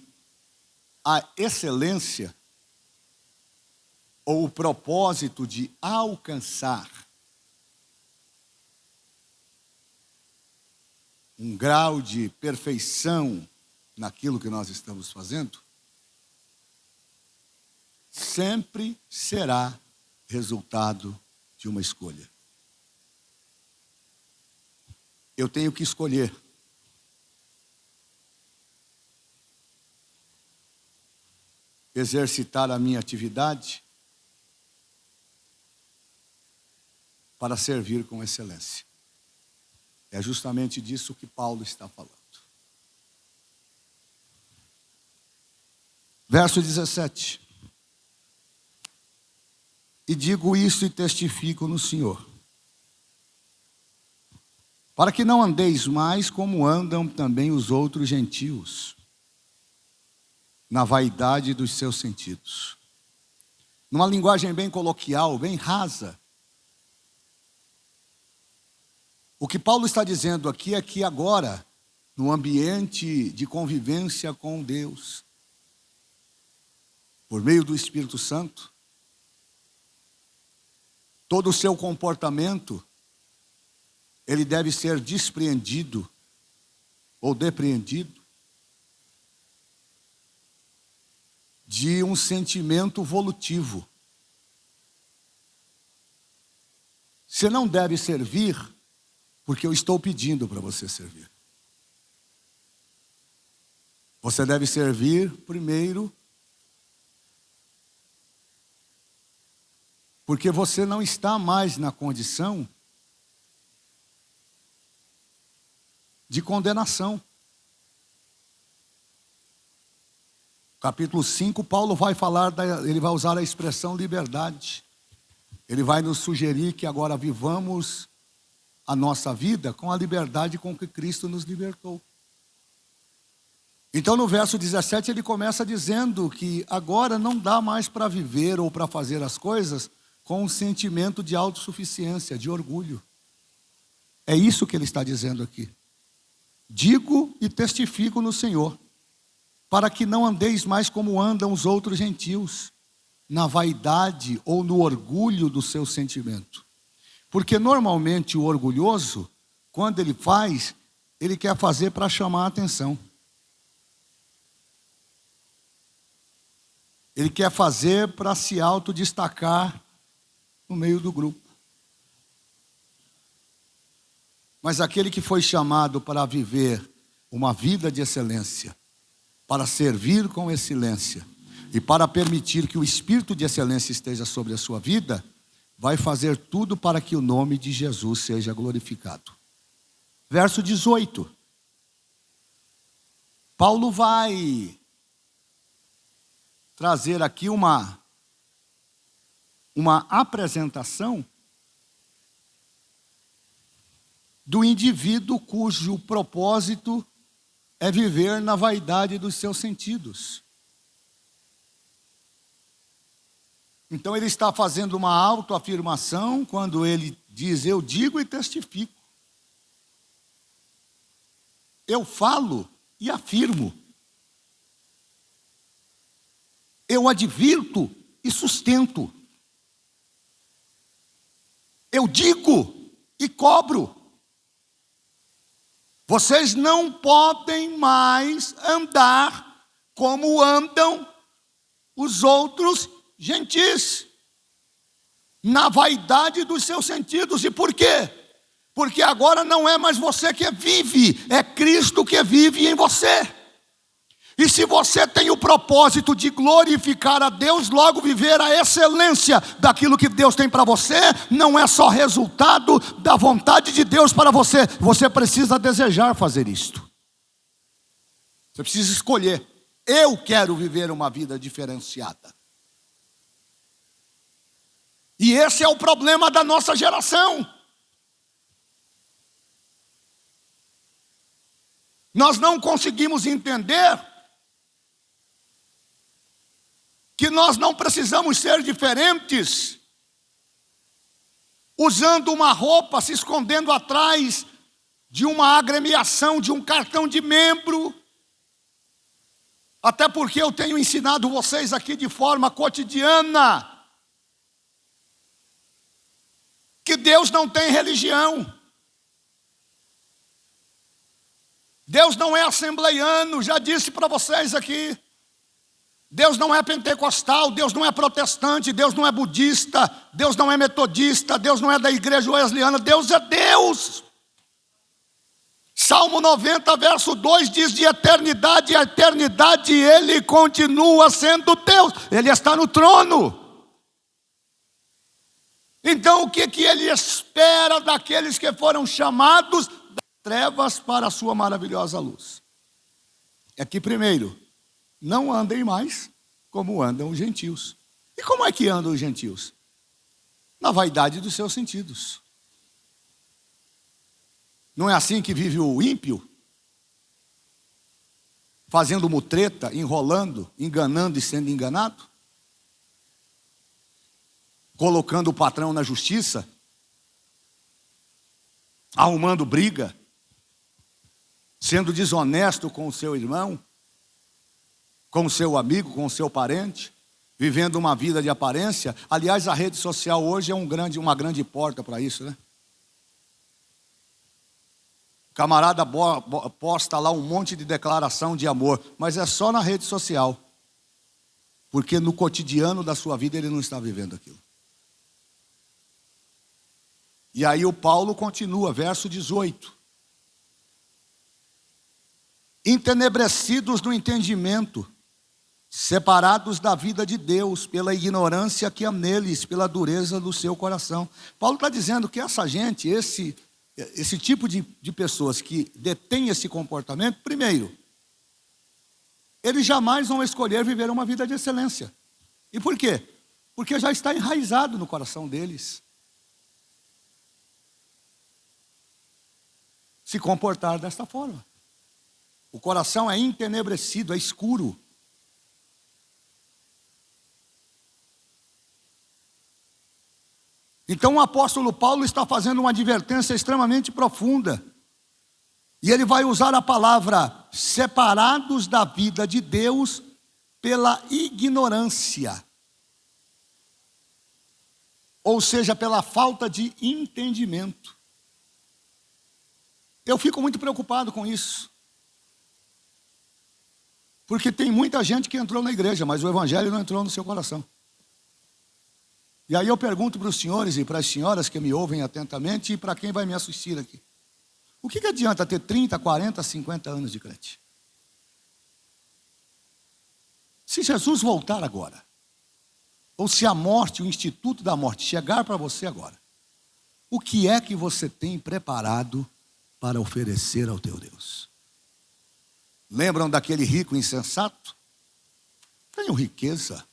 a excelência, ou o propósito de alcançar um grau de perfeição naquilo que nós estamos fazendo, sempre será resultado de uma escolha. Eu tenho que escolher. Exercitar a minha atividade para servir com excelência. É justamente disso que Paulo está falando. Verso 17. E digo isso e testifico no Senhor, para que não andeis mais como andam também os outros gentios, na vaidade dos seus sentidos. Numa linguagem bem coloquial, bem rasa, o que Paulo está dizendo aqui é que agora, no ambiente de convivência com Deus, por meio do Espírito Santo, todo o seu comportamento, ele deve ser despreendido ou depreendido de um sentimento volutivo. Você não deve servir porque eu estou pedindo para você servir. Você deve servir primeiro porque você não está mais na condição de condenação. Capítulo 5, Paulo vai falar, ele vai usar a expressão liberdade. Ele vai nos sugerir que agora vivamos a nossa vida com a liberdade com que Cristo nos libertou. Então no verso 17 ele começa dizendo que agora não dá mais para viver ou para fazer as coisas com um sentimento de autossuficiência, de orgulho. É isso que ele está dizendo aqui. Digo e testifico no Senhor, para que não andeis mais como andam os outros gentios, na vaidade ou no orgulho do seu sentimento. Porque normalmente o orgulhoso, quando ele faz, ele quer fazer para chamar a atenção. Ele quer fazer para se autodestacar no meio do grupo. Mas aquele que foi chamado para viver uma vida de excelência, para servir com excelência e para permitir que o espírito de excelência esteja sobre a sua vida, vai fazer tudo para que o nome de Jesus seja glorificado. Verso 18. Paulo vai trazer aqui uma apresentação do indivíduo cujo propósito é viver na vaidade dos seus sentidos. Então ele está fazendo uma autoafirmação quando ele diz: eu digo e testifico. Eu falo e afirmo. Eu advirto e sustento. Eu digo e cobro. Vocês não podem mais andar como andam os outros gentis, na vaidade dos seus sentidos. E por quê? Porque agora não é mais você que vive, é Cristo que vive em você. E se você tem o propósito de glorificar a Deus, logo viver a excelência daquilo que Deus tem para você, não é só resultado da vontade de Deus para você. Você precisa desejar fazer isto. Você precisa escolher. Eu quero viver uma vida diferenciada. E esse é o problema da nossa geração. Nós não conseguimos entender que nós não precisamos ser diferentes, usando uma roupa, se escondendo atrás de uma agremiação, de um cartão de membro. Até porque eu tenho ensinado vocês aqui de forma cotidiana que Deus não tem religião. Deus não é assembleiano, já disse para vocês aqui. Deus não é pentecostal, Deus não é protestante, Deus não é budista, Deus não é metodista, Deus não é da igreja wesleyana, Deus é Deus. Salmo 90, verso 2 diz: de eternidade a eternidade Ele continua sendo Deus, Ele está no trono. Então o que Ele espera daqueles que foram chamados das trevas para a sua maravilhosa luz? É que primeiro, não andem mais como andam os gentios. E como é que andam os gentios? Na vaidade dos seus sentidos. Não é assim que vive o ímpio? Fazendo mutreta, enrolando, enganando e sendo enganado? Colocando o patrão na justiça? Arrumando briga? Sendo desonesto com o seu irmão? Com o seu amigo, com o seu parente, vivendo uma vida de aparência. Aliás, a rede social hoje é uma grande porta para isso, né? O camarada posta lá um monte de declaração de amor, mas é só na rede social, porque no cotidiano da sua vida ele não está vivendo aquilo. E aí o Paulo continua, verso 18. Entenebrecidos no entendimento, separados da vida de Deus, pela ignorância que há neles, pela dureza do seu coração. Paulo está dizendo que essa gente, esse tipo de pessoas que detêm esse comportamento, primeiro, eles jamais vão escolher viver uma vida de excelência. E por quê? Porque já está enraizado no coração deles se comportar desta forma. O coração é entenebrecido, é escuro. Então o apóstolo Paulo está fazendo uma advertência extremamente profunda. E ele vai usar a palavra separados da vida de Deus pela ignorância. Ou seja, pela falta de entendimento. Eu fico muito preocupado com isso. Porque tem muita gente que entrou na igreja, mas o evangelho não entrou no seu coração. E aí eu pergunto para os senhores e para as senhoras que me ouvem atentamente e para quem vai me assistir aqui. O que adianta ter 30, 40, 50 anos de crente? Se Jesus voltar agora, ou se a morte, o instituto da morte, chegar para você agora, o que é que você tem preparado para oferecer ao teu Deus? Lembram daquele rico insensato? Tenho riqueza.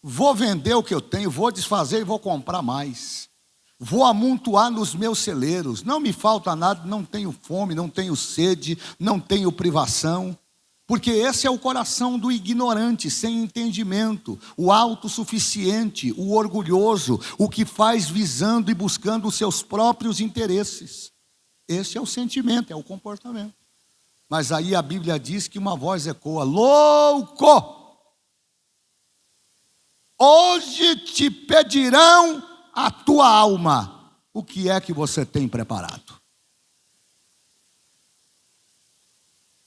Vou vender o que eu tenho, vou desfazer e vou comprar mais. Vou amontoar nos meus celeiros. Não me falta nada, não tenho fome, não tenho sede, não tenho privação. Porque esse é o coração do ignorante, sem entendimento, o autossuficiente, o orgulhoso, o que faz visando e buscando os seus próprios interesses. Esse é o sentimento, é o comportamento. Mas aí a Bíblia diz que uma voz ecoa: louco! Hoje te pedirão a tua alma. O que é que você tem preparado?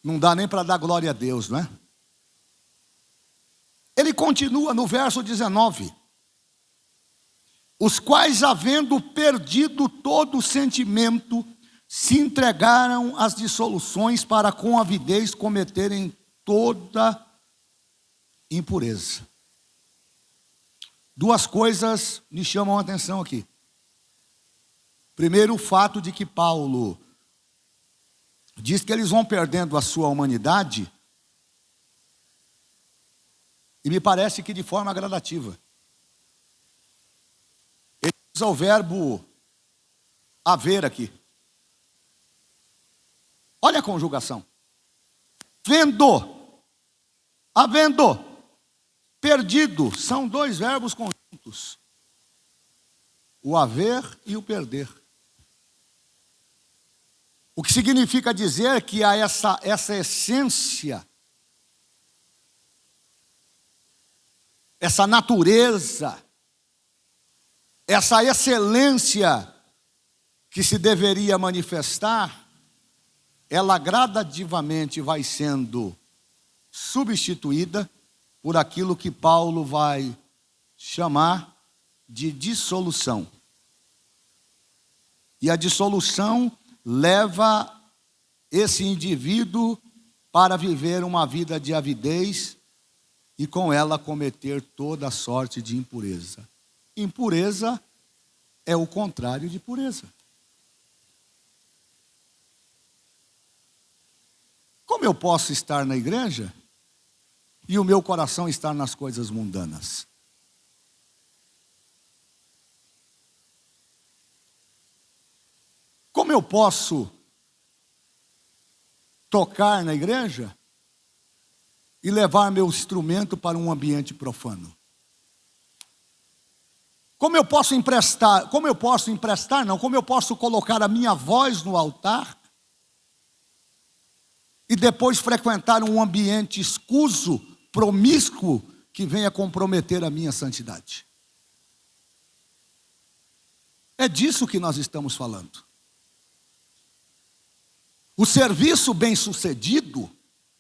Não dá nem para dar glória a Deus, não é? Ele continua no verso 19. Os quais, havendo perdido todo o sentimento, se entregaram às dissoluções para com avidez cometerem toda impureza. Duas coisas me chamam a atenção aqui. Primeiro, o fato de que Paulo diz que eles vão perdendo a sua humanidade, e me parece que de forma gradativa. Ele usa o verbo haver aqui. Olha a conjugação. Havendo, perdido, são dois verbos conjuntos. O haver e o perder. O que significa dizer que há essa essência, essa natureza, essa excelência que se deveria manifestar, ela gradativamente vai sendo substituída por aquilo que Paulo vai chamar de dissolução. E a dissolução leva esse indivíduo para viver uma vida de avidez e com ela cometer toda sorte de impureza. Impureza é o contrário de pureza. Como eu posso estar na igreja e o meu coração estar nas coisas mundanas? Como eu posso tocar na igreja e levar meu instrumento para um ambiente profano? Como eu posso colocar a minha voz no altar e depois frequentar um ambiente escuso, promíscuo, que venha comprometer a minha santidade? É disso que nós estamos falando. O serviço bem-sucedido,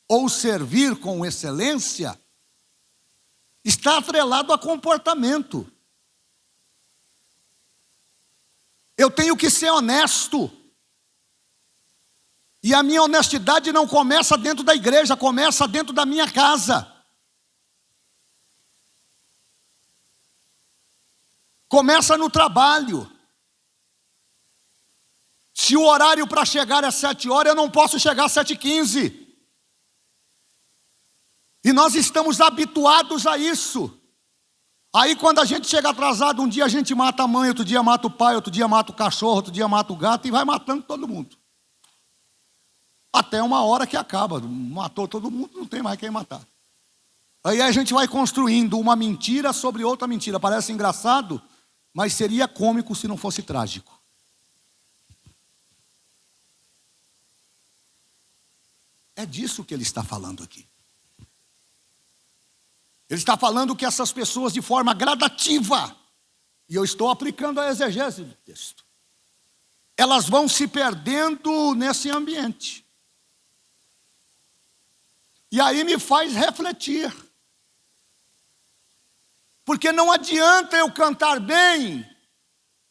ou servir com excelência, está atrelado a comportamento. Eu tenho que ser honesto. E a minha honestidade não começa dentro da igreja, começa dentro da minha casa. Começa no trabalho. Se o horário para chegar é 7 horas, eu não posso chegar às 7h15. E nós estamos habituados a isso. Aí quando a gente chega atrasado, um dia a gente mata a mãe, outro dia mata o pai, outro dia mata o cachorro, outro dia mata o gato e vai matando todo mundo. Até uma hora que acaba, matou todo mundo, não tem mais quem matar. Aí a gente vai construindo uma mentira sobre outra mentira. Parece engraçado, mas seria cômico se não fosse trágico. É disso que ele está falando aqui. Ele está falando que essas pessoas, de forma gradativa, e eu estou aplicando a exegese do texto, elas vão se perdendo nesse ambiente. E aí me faz refletir. Porque não adianta eu cantar bem,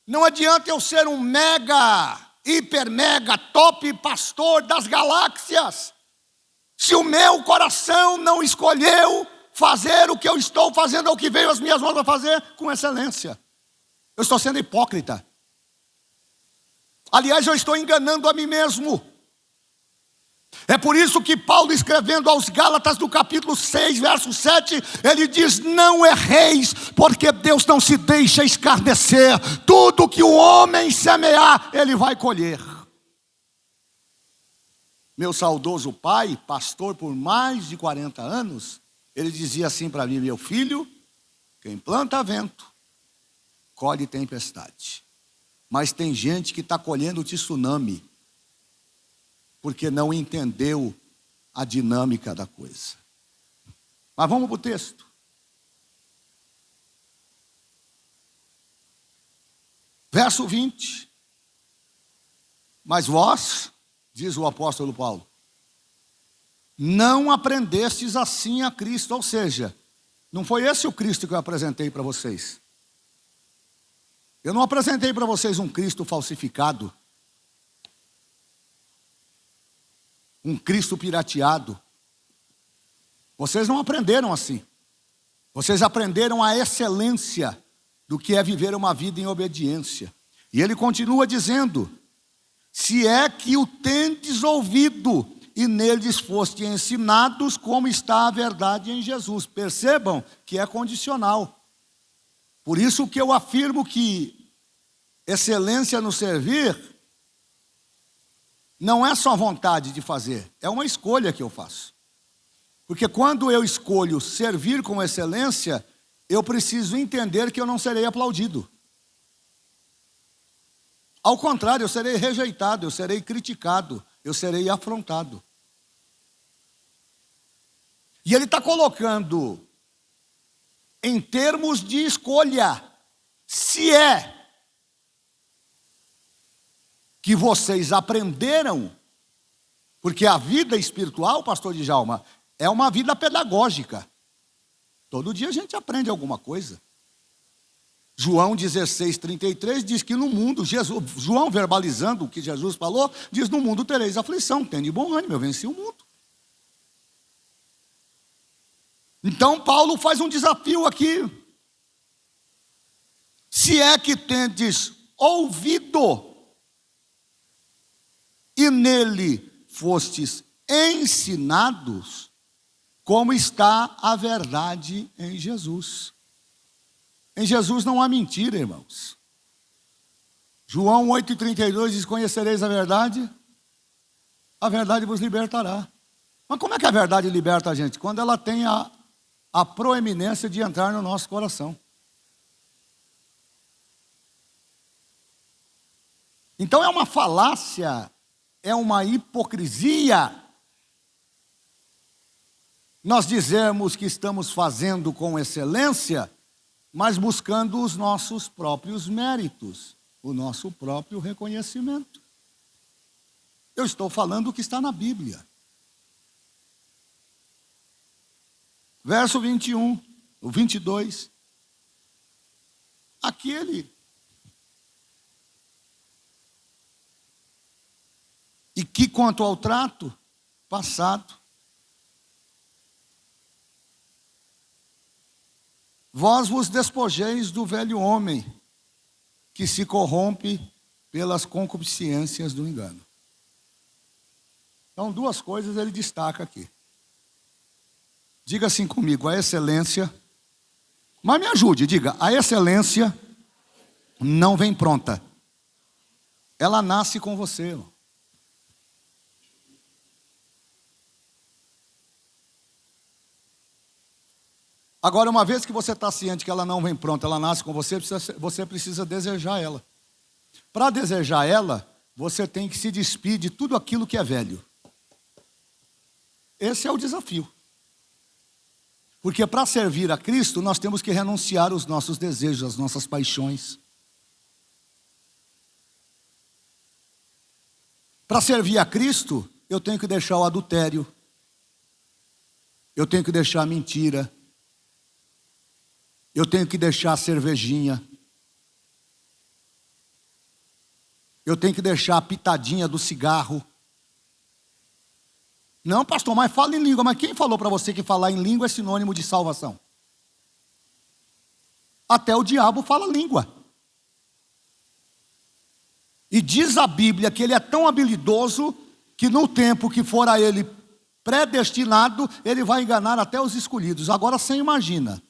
não adianta eu ser um mega, hiper mega, top pastor das galáxias, se o meu coração não escolheu fazer o que eu estou fazendo, ou o que veio as minhas mãos a fazer com excelência. Eu estou sendo hipócrita. Aliás, eu estou enganando a mim mesmo. É por isso que Paulo, escrevendo aos Gálatas, no capítulo 6, verso 7, ele diz: não erreis, porque Deus não se deixa escarnecer. Tudo que o homem semear, ele vai colher. Meu saudoso pai, pastor por mais de 40 anos, ele dizia assim para mim: meu filho, quem planta vento, colhe tempestade. Mas tem gente que está colhendo tsunami, porque não entendeu a dinâmica da coisa. Mas vamos para o texto. Verso 20. Mas vós, diz o apóstolo Paulo, não aprendestes assim a Cristo. Ou seja, não foi esse o Cristo que eu apresentei para vocês. Eu não apresentei para vocês um Cristo falsificado, um Cristo pirateado. Vocês não aprenderam assim. Vocês aprenderam a excelência do que é viver uma vida em obediência. E ele continua dizendo: se é que o tendes ouvido e neles foste ensinados, como está a verdade em Jesus. Percebam que é condicional. Por isso que eu afirmo que excelência no servir não é só vontade de fazer, é uma escolha que eu faço. Porque quando eu escolho servir com excelência, eu preciso entender que eu não serei aplaudido. Ao contrário, eu serei rejeitado, eu serei criticado, eu serei afrontado. E ele está colocando em termos de escolha: se é que vocês aprenderam, porque a vida espiritual, pastor Djalma, é uma vida pedagógica. Todo dia a gente aprende alguma coisa. João 16:33 diz que no mundo, João verbalizando o que Jesus falou, diz: no mundo tereis aflição, tende bom ânimo, eu venci o mundo. Então Paulo faz um desafio aqui. Se é que tendes ouvido e nele fostes ensinados, como está a verdade em Jesus. Em Jesus não há mentira, irmãos. João 8:32 diz: conhecereis a verdade vos libertará. Mas como é que a verdade liberta a gente? Quando ela tem a proeminência de entrar no nosso coração. Então é uma falácia, é uma hipocrisia nós dizermos que estamos fazendo com excelência, mas buscando os nossos próprios méritos, o nosso próprio reconhecimento. Eu estou falando o que está na Bíblia. Verso 21, o 22. Aqui ele. E que quanto ao trato passado, vós vos despojeis do velho homem, que se corrompe pelas concupiscências do engano. Então, duas coisas ele destaca aqui. Diga assim comigo: a excelência, mas me ajude, diga: a excelência não vem pronta. Ela nasce com você. Agora, uma vez que você está ciente que ela não vem pronta, ela nasce com você, você precisa desejar ela. Para desejar ela, você tem que se despir de tudo aquilo que é velho. Esse é o desafio. Porque para servir a Cristo, nós temos que renunciar aos nossos desejos, às nossas paixões. Para servir a Cristo, eu tenho que deixar o adultério. Eu tenho que deixar a mentira. Eu tenho que deixar a cervejinha. Eu tenho que deixar a pitadinha do cigarro. Não, pastor, mas fala em língua. Mas quem falou para você que falar em língua é sinônimo de salvação? Até o diabo fala língua. E diz a Bíblia que ele é tão habilidoso que no tempo que for a ele predestinado, ele vai enganar até os escolhidos. Agora você imagina,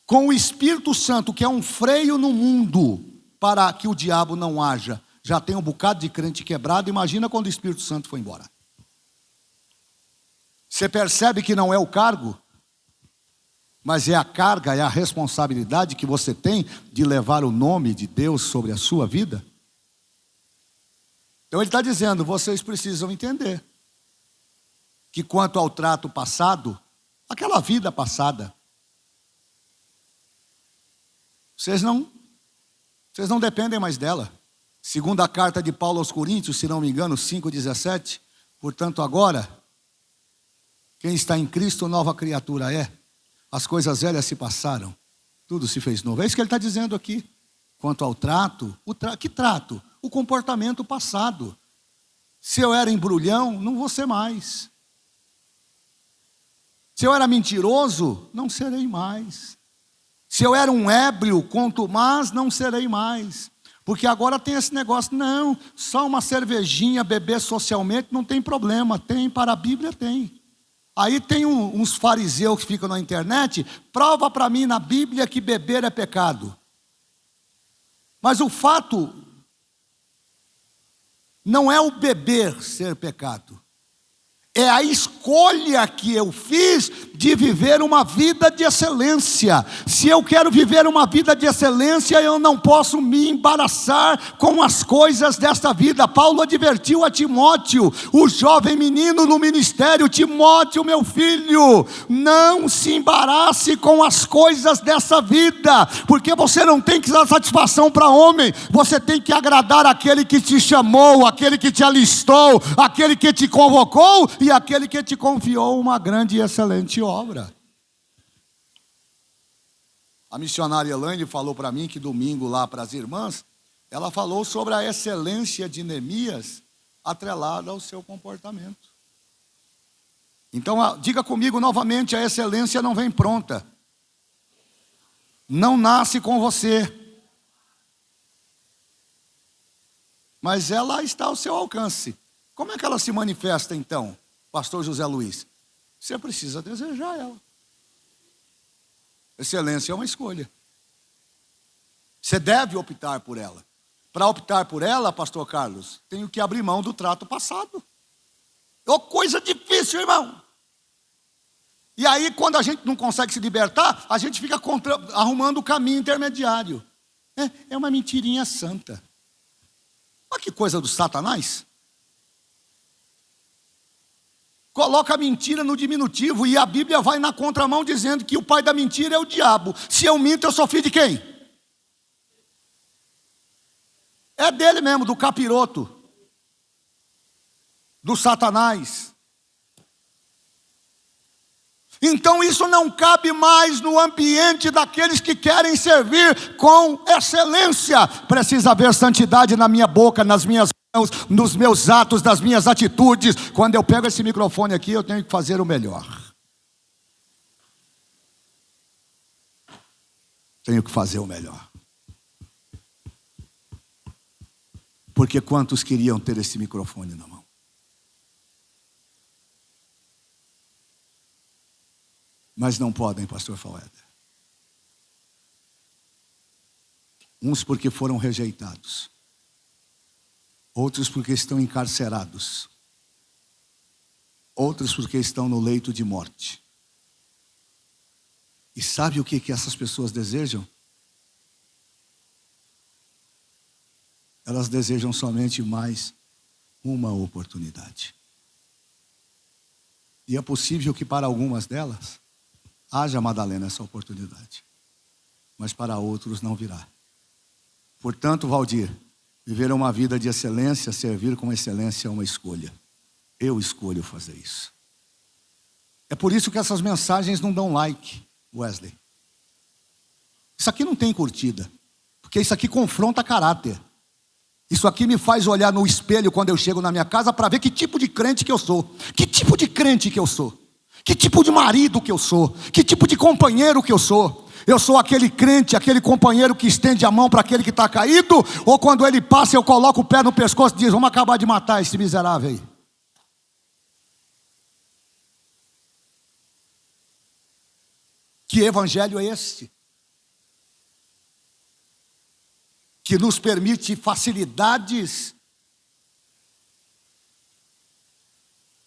com o Espírito Santo, que é um freio no mundo para que o diabo não haja, já tem um bocado de crente quebrado, imagina quando o Espírito Santo foi embora. Você percebe que não é o cargo, mas é a carga, é a responsabilidade que você tem de levar o nome de Deus sobre a sua vida? Então ele está dizendo, vocês precisam entender que quanto ao trato passado, aquela vida passada, vocês não dependem mais dela. Segundo a carta de Paulo aos Coríntios, se não me engano, 5,17, portanto agora, quem está em Cristo, nova criatura é. As coisas velhas se passaram, tudo se fez novo. É isso que ele está dizendo aqui. Quanto ao trato, que trato? O comportamento passado. Se eu era embrulhão, não vou ser mais. Se eu era mentiroso, não serei mais. Se eu era um ébrio, contumaz, não serei mais. Porque agora tem esse negócio, não, só uma cervejinha, beber socialmente, não tem problema. Tem, para a Bíblia tem. Aí tem uns fariseus que ficam na internet, prova para mim na Bíblia que beber é pecado. Mas o fato não é o beber ser pecado. É a escolha que eu fiz de viver uma vida de excelência. Se eu quero viver uma vida de excelência, eu não posso me embaraçar com as coisas desta vida. Paulo advertiu a Timóteo, o jovem menino no ministério: Timóteo, meu filho, não se embarace com as coisas dessa vida, porque você não tem que dar satisfação para homem, você tem que agradar aquele que te chamou, aquele que te alistou, aquele que te convocou e aquele que te confiou uma grande e excelente obra. A missionária Elaine falou para mim que domingo lá para as irmãs, ela falou sobre a excelência de Neemias atrelada ao seu comportamento. Então diga comigo novamente, a excelência não vem pronta. Não nasce com você. Mas ela está ao seu alcance. Como é que ela se manifesta então? Pastor José Luiz, você precisa desejar ela. Excelência é uma escolha. Você deve optar por ela. Para optar por ela, pastor Carlos, tenho que abrir mão do trato passado. É coisa difícil, irmão. E aí, quando a gente não consegue se libertar, a gente fica arrumando o caminho intermediário. É uma mentirinha santa. Olha que coisa do Satanás. Coloca a mentira no diminutivo e a Bíblia vai na contramão dizendo que o pai da mentira é o diabo. Se eu minto, eu sou filho de quem? É dele mesmo, do capiroto, do Satanás. Então isso não cabe mais no ambiente daqueles que querem servir com excelência. Precisa haver santidade na minha boca, nas minhas mãos, nos meus atos, nas minhas atitudes. Quando eu pego esse microfone aqui, eu tenho que fazer o melhor. Tenho que fazer o melhor. Porque quantos queriam ter esse microfone na mão? Mas não podem, pastor Faueda. Uns porque foram rejeitados. Outros porque estão encarcerados. Outros porque estão no leito de morte. E sabe o que essas pessoas desejam? Elas desejam somente mais uma oportunidade. E é possível que para algumas delas haja, Madalena, essa oportunidade. Mas para outros não virá. Portanto, Valdir, viver uma vida de excelência, servir com excelência é uma escolha. Eu escolho fazer isso. É por isso que essas mensagens não dão like, Wesley. Isso aqui não tem curtida, porque isso aqui confronta caráter. Isso aqui me faz olhar no espelho quando eu chego na minha casa para ver que tipo de crente que eu sou. Que tipo de crente que eu sou. Que tipo de marido que eu sou. Que tipo de companheiro que eu sou. Eu sou aquele crente, aquele companheiro que estende a mão para aquele que está caído, ou quando ele passa eu coloco o pé no pescoço e diz: vamos acabar de matar esse miserável aí. Que evangelho é este? Que nos permite facilidades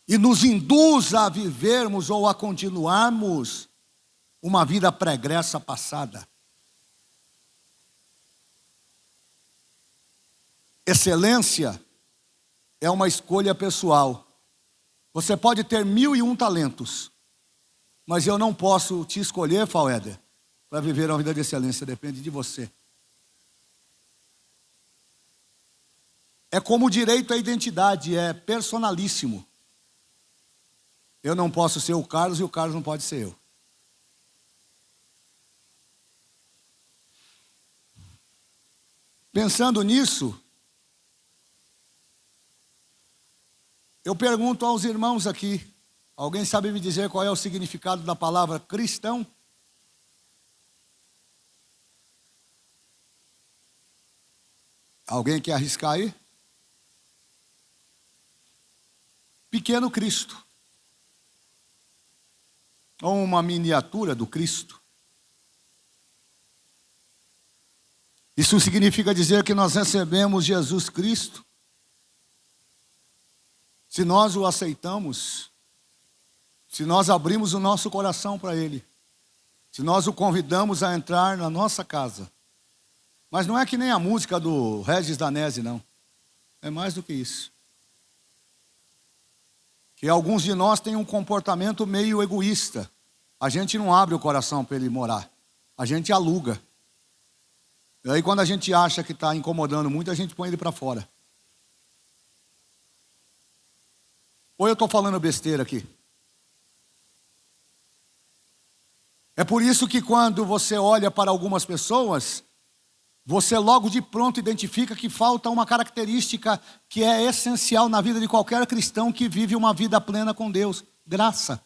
e nos induz a vivermos ou a continuarmos uma vida pregressa passada. Excelência é uma escolha pessoal. Você pode ter 1001 talentos, mas eu não posso te escolher, Fauéder, para viver uma vida de excelência. Depende de você. É como o direito à identidade, é personalíssimo. Eu não posso ser o Carlos e o Carlos não pode ser eu. Pensando nisso, eu pergunto aos irmãos aqui, alguém sabe me dizer qual é o significado da palavra cristão? Alguém quer arriscar aí? Pequeno Cristo. Ou uma miniatura do Cristo. Isso significa dizer que nós recebemos Jesus Cristo, se nós o aceitamos, se nós abrimos o nosso coração para Ele, se nós o convidamos a entrar na nossa casa. Mas não é que nem a música do Regis Danese, não. É mais do que isso. Que alguns de nós têm um comportamento meio egoísta. A gente não abre o coração para ele morar. A gente aluga. E aí quando a gente acha que está incomodando muito, a gente põe ele para fora. Ou eu estou falando besteira aqui? É por isso que quando você olha para algumas pessoas, você logo de pronto identifica que falta uma característica que é essencial na vida de qualquer cristão que vive uma vida plena com Deus: graça.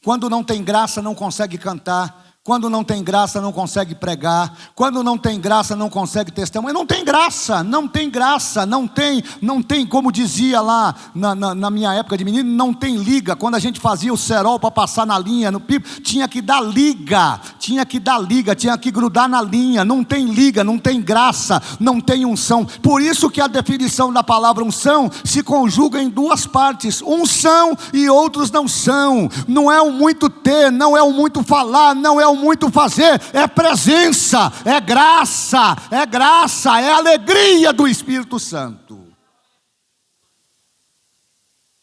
Quando não tem graça, não consegue cantar. Quando não tem graça, não consegue pregar. Quando não tem graça, não consegue testemunhar. Não tem graça, não tem graça, não tem, como dizia lá na minha época de menino, não tem liga. Quando a gente fazia o cerol para passar na linha, no pipo, tinha que dar liga, tinha que grudar na linha. Não tem liga, não tem graça, não tem unção. Por isso que a definição da palavra unção se conjuga em duas partes: unção e outros não são. Não é o muito ter, não é o muito falar, não é o muito fazer, é presença, é graça, é alegria do Espírito Santo.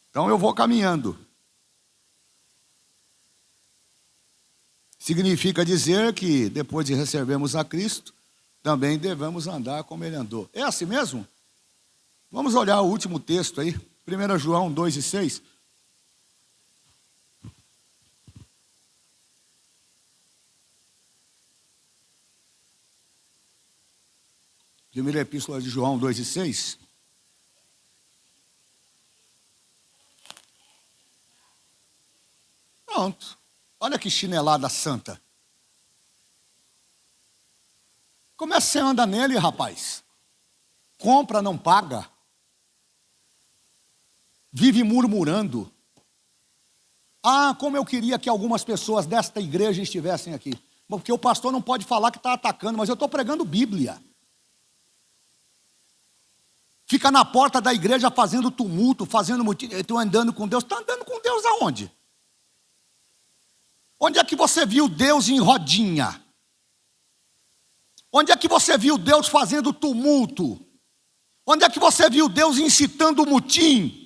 Então eu vou caminhando. Significa dizer que depois de recebermos a Cristo, também devemos andar como Ele andou. É assim mesmo? Vamos olhar o último texto aí, 1 João 2:6. Primeira Epístola de João 2:6. Pronto. Olha que chinelada santa. Como é que você anda nele, rapaz? Compra, não paga. Vive murmurando. Ah, como eu queria que algumas pessoas desta igreja estivessem aqui. Porque o pastor não pode falar que está atacando, mas eu estou pregando Bíblia. Fica na porta da igreja fazendo tumulto, fazendo motivo. Estou andando com Deus. Está andando com Deus aonde? Onde é que você viu Deus em rodinha? Onde é que você viu Deus fazendo tumulto? Onde é que você viu Deus incitando mutim?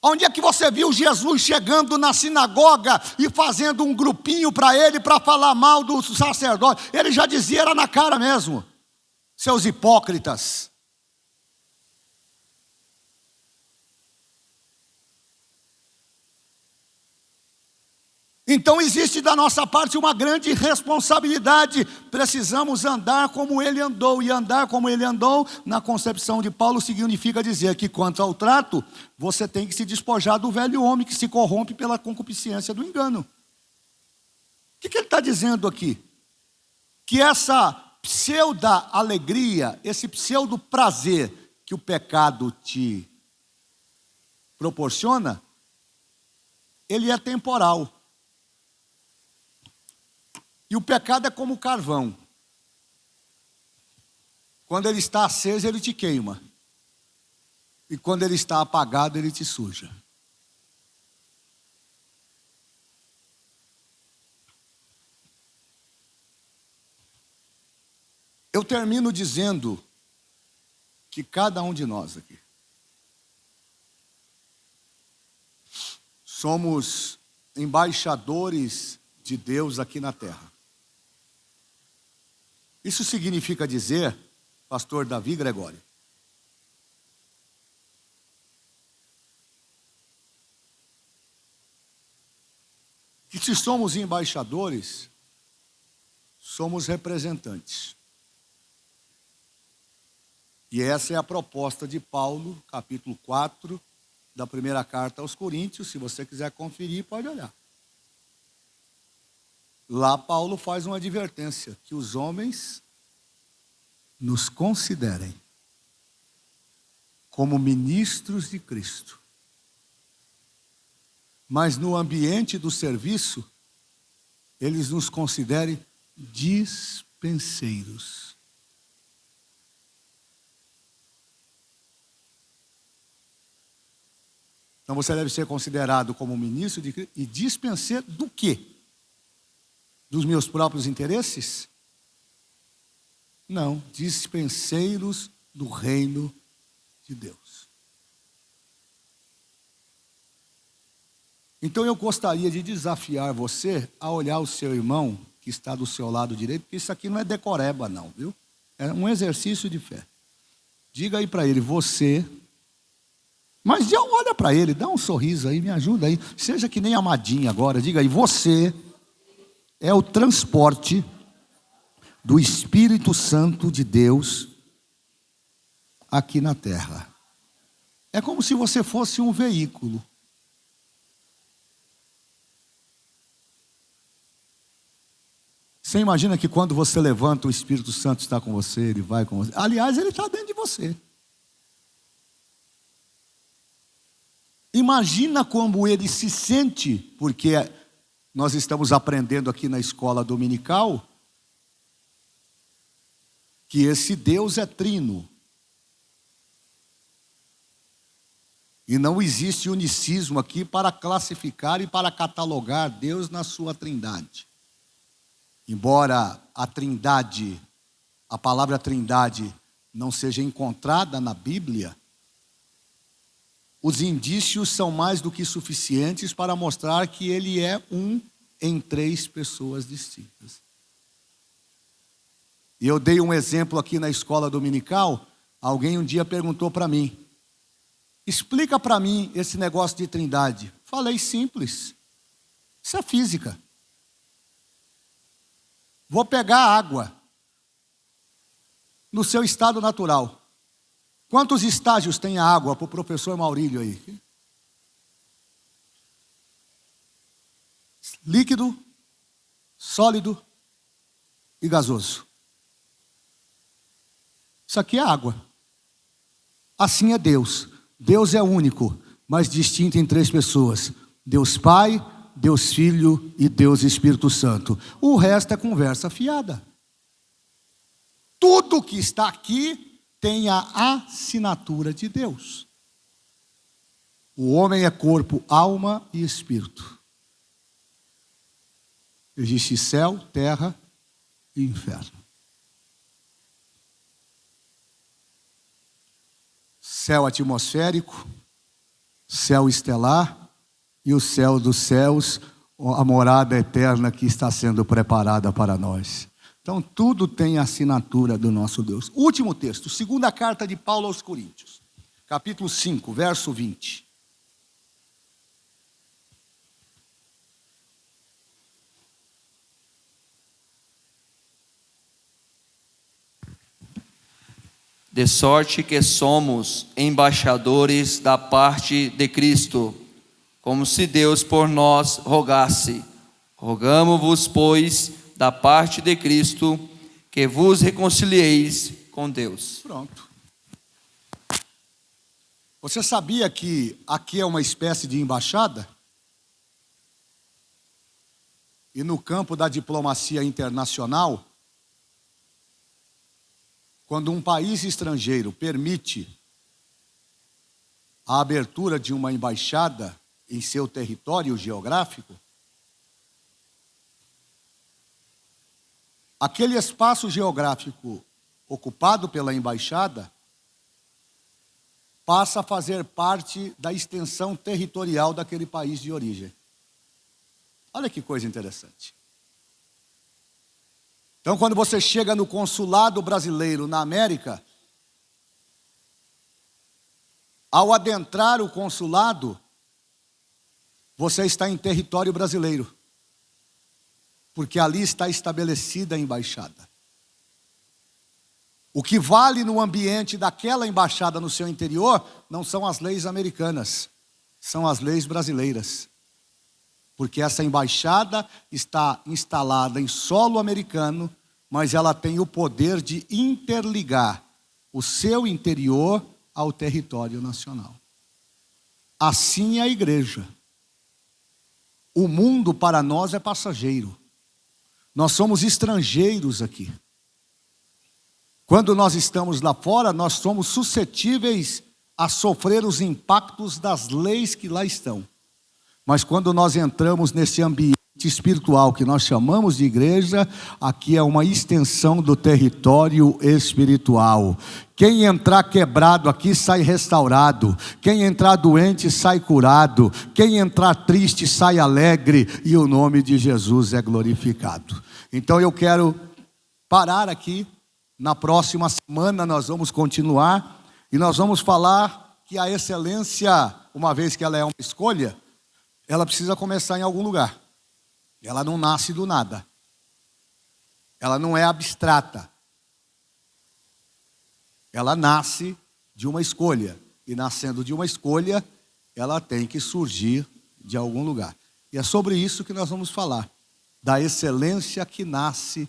Onde é que você viu Jesus chegando na sinagoga e fazendo um grupinho para ele, para falar mal do sacerdote? Ele já dizia, era na cara mesmo. Seus hipócritas. Então existe da nossa parte uma grande responsabilidade. Precisamos andar como ele andou. E andar como ele andou, na concepção de Paulo, significa dizer que quanto ao trato, você tem que se despojar do velho homem que se corrompe pela concupiscência do engano. O que ele está dizendo aqui? Que essa pseudo-alegria, esse pseudo-prazer que o pecado te proporciona, ele é temporal. E o pecado é como carvão. Quando ele está aceso, ele te queima. E quando ele está apagado, ele te suja. Eu termino dizendo que cada um de nós aqui somos embaixadores de Deus aqui na terra. Isso significa dizer, pastor Davi Gregório, que se somos embaixadores, somos representantes. E essa é a proposta de Paulo, capítulo 4, da primeira carta aos Coríntios. Se você quiser conferir, pode olhar. Lá Paulo faz uma advertência, que os homens nos considerem como ministros de Cristo. Mas no ambiente do serviço, eles nos considerem dispenseiros. Então você deve ser considerado como ministro de Cristo e dispenseiro do quê? Dos meus próprios interesses? Não, dispenseiros do reino de Deus. Então eu gostaria de desafiar você a olhar o seu irmão que está do seu lado direito, porque isso aqui não é decoreba não, viu? É um exercício de fé. Diga aí para ele, você... Mas olha para ele, dá um sorriso aí, me ajuda aí. Seja que nem a Amadinha agora, diga aí, você... é o transporte do Espírito Santo de Deus aqui na terra. É como se você fosse um veículo. Você imagina que quando você levanta, o Espírito Santo está com você, ele vai com você. Aliás, ele está dentro de você. Imagina como ele se sente, porque nós estamos aprendendo aqui na escola dominical que esse Deus é trino. E não existe unicismo aqui para classificar e para catalogar Deus na sua trindade. Embora a trindade, a palavra trindade não seja encontrada na Bíblia, os indícios são mais do que suficientes para mostrar que ele é um em três pessoas distintas. E eu dei um exemplo aqui na escola dominical. Alguém um dia perguntou para mim, explica para mim esse negócio de trindade. Falei, simples, isso é física. Vou pegar água no seu estado natural. Quantos estágios tem a água para o professor Maurílio aí? Líquido, sólido e gasoso. Isso aqui é água. Assim é Deus. Deus é único, mas distinto em três pessoas. Deus Pai, Deus Filho e Deus Espírito Santo. O resto é conversa fiada. Tudo que está aqui tem a assinatura de Deus. O homem é corpo, alma e espírito. Existe céu, terra e inferno. Céu atmosférico, céu estelar e o céu dos céus, a morada eterna que está sendo preparada para nós. Então, tudo tem a assinatura do nosso Deus. Último texto, segunda carta de Paulo aos Coríntios, capítulo 5, verso 20.
De sorte que somos embaixadores da parte de Cristo, como se Deus por nós rogasse. Rogamo-vos, pois, da parte de Cristo, que vos reconcilieis com Deus.
Pronto. Você sabia que aqui é uma espécie de embaixada? E no campo da diplomacia internacional, quando um país estrangeiro permite a abertura de uma embaixada em seu território geográfico, aquele espaço geográfico ocupado pela embaixada passa a fazer parte da extensão territorial daquele país de origem. Olha que coisa interessante. Então, quando você chega no consulado brasileiro na América, ao adentrar o consulado, você está em território brasileiro, porque ali está estabelecida a embaixada. O que vale no ambiente daquela embaixada no seu interior não são as leis americanas, são as leis brasileiras. Porque essa embaixada está instalada em solo americano, mas ela tem o poder de interligar o seu interior ao território nacional. Assim é a igreja. O mundo para nós é passageiro. Nós somos estrangeiros aqui. Quando nós estamos lá fora, nós somos suscetíveis a sofrer os impactos das leis que lá estão. Mas quando nós entramos nesse ambiente espiritual que nós chamamos de igreja, aqui é uma extensão do território espiritual. Quem entrar quebrado aqui sai restaurado. Quem entrar doente sai curado. Quem entrar triste sai alegre. E o nome de Jesus é glorificado. Então eu quero parar aqui. Na próxima semana nós vamos continuar. E nós vamos falar que a excelência, uma vez que ela é uma escolha, ela precisa começar em algum lugar. Ela não nasce do nada. Ela não é abstrata. Ela nasce de uma escolha. E nascendo de uma escolha, ela tem que surgir de algum lugar. E é sobre isso que nós vamos falar. Da excelência que nasce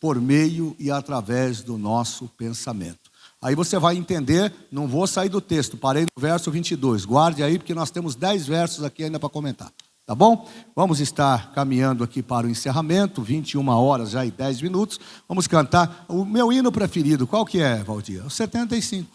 por meio e através do nosso pensamento. Aí você vai entender, não vou sair do texto, parei no verso 22. Guarde aí, porque nós temos 10 versos aqui ainda para comentar. Tá bom? Vamos estar caminhando aqui para o encerramento, 21 horas já e 10 minutos. Vamos cantar o meu hino preferido. Qual que é, Valdir? O 75.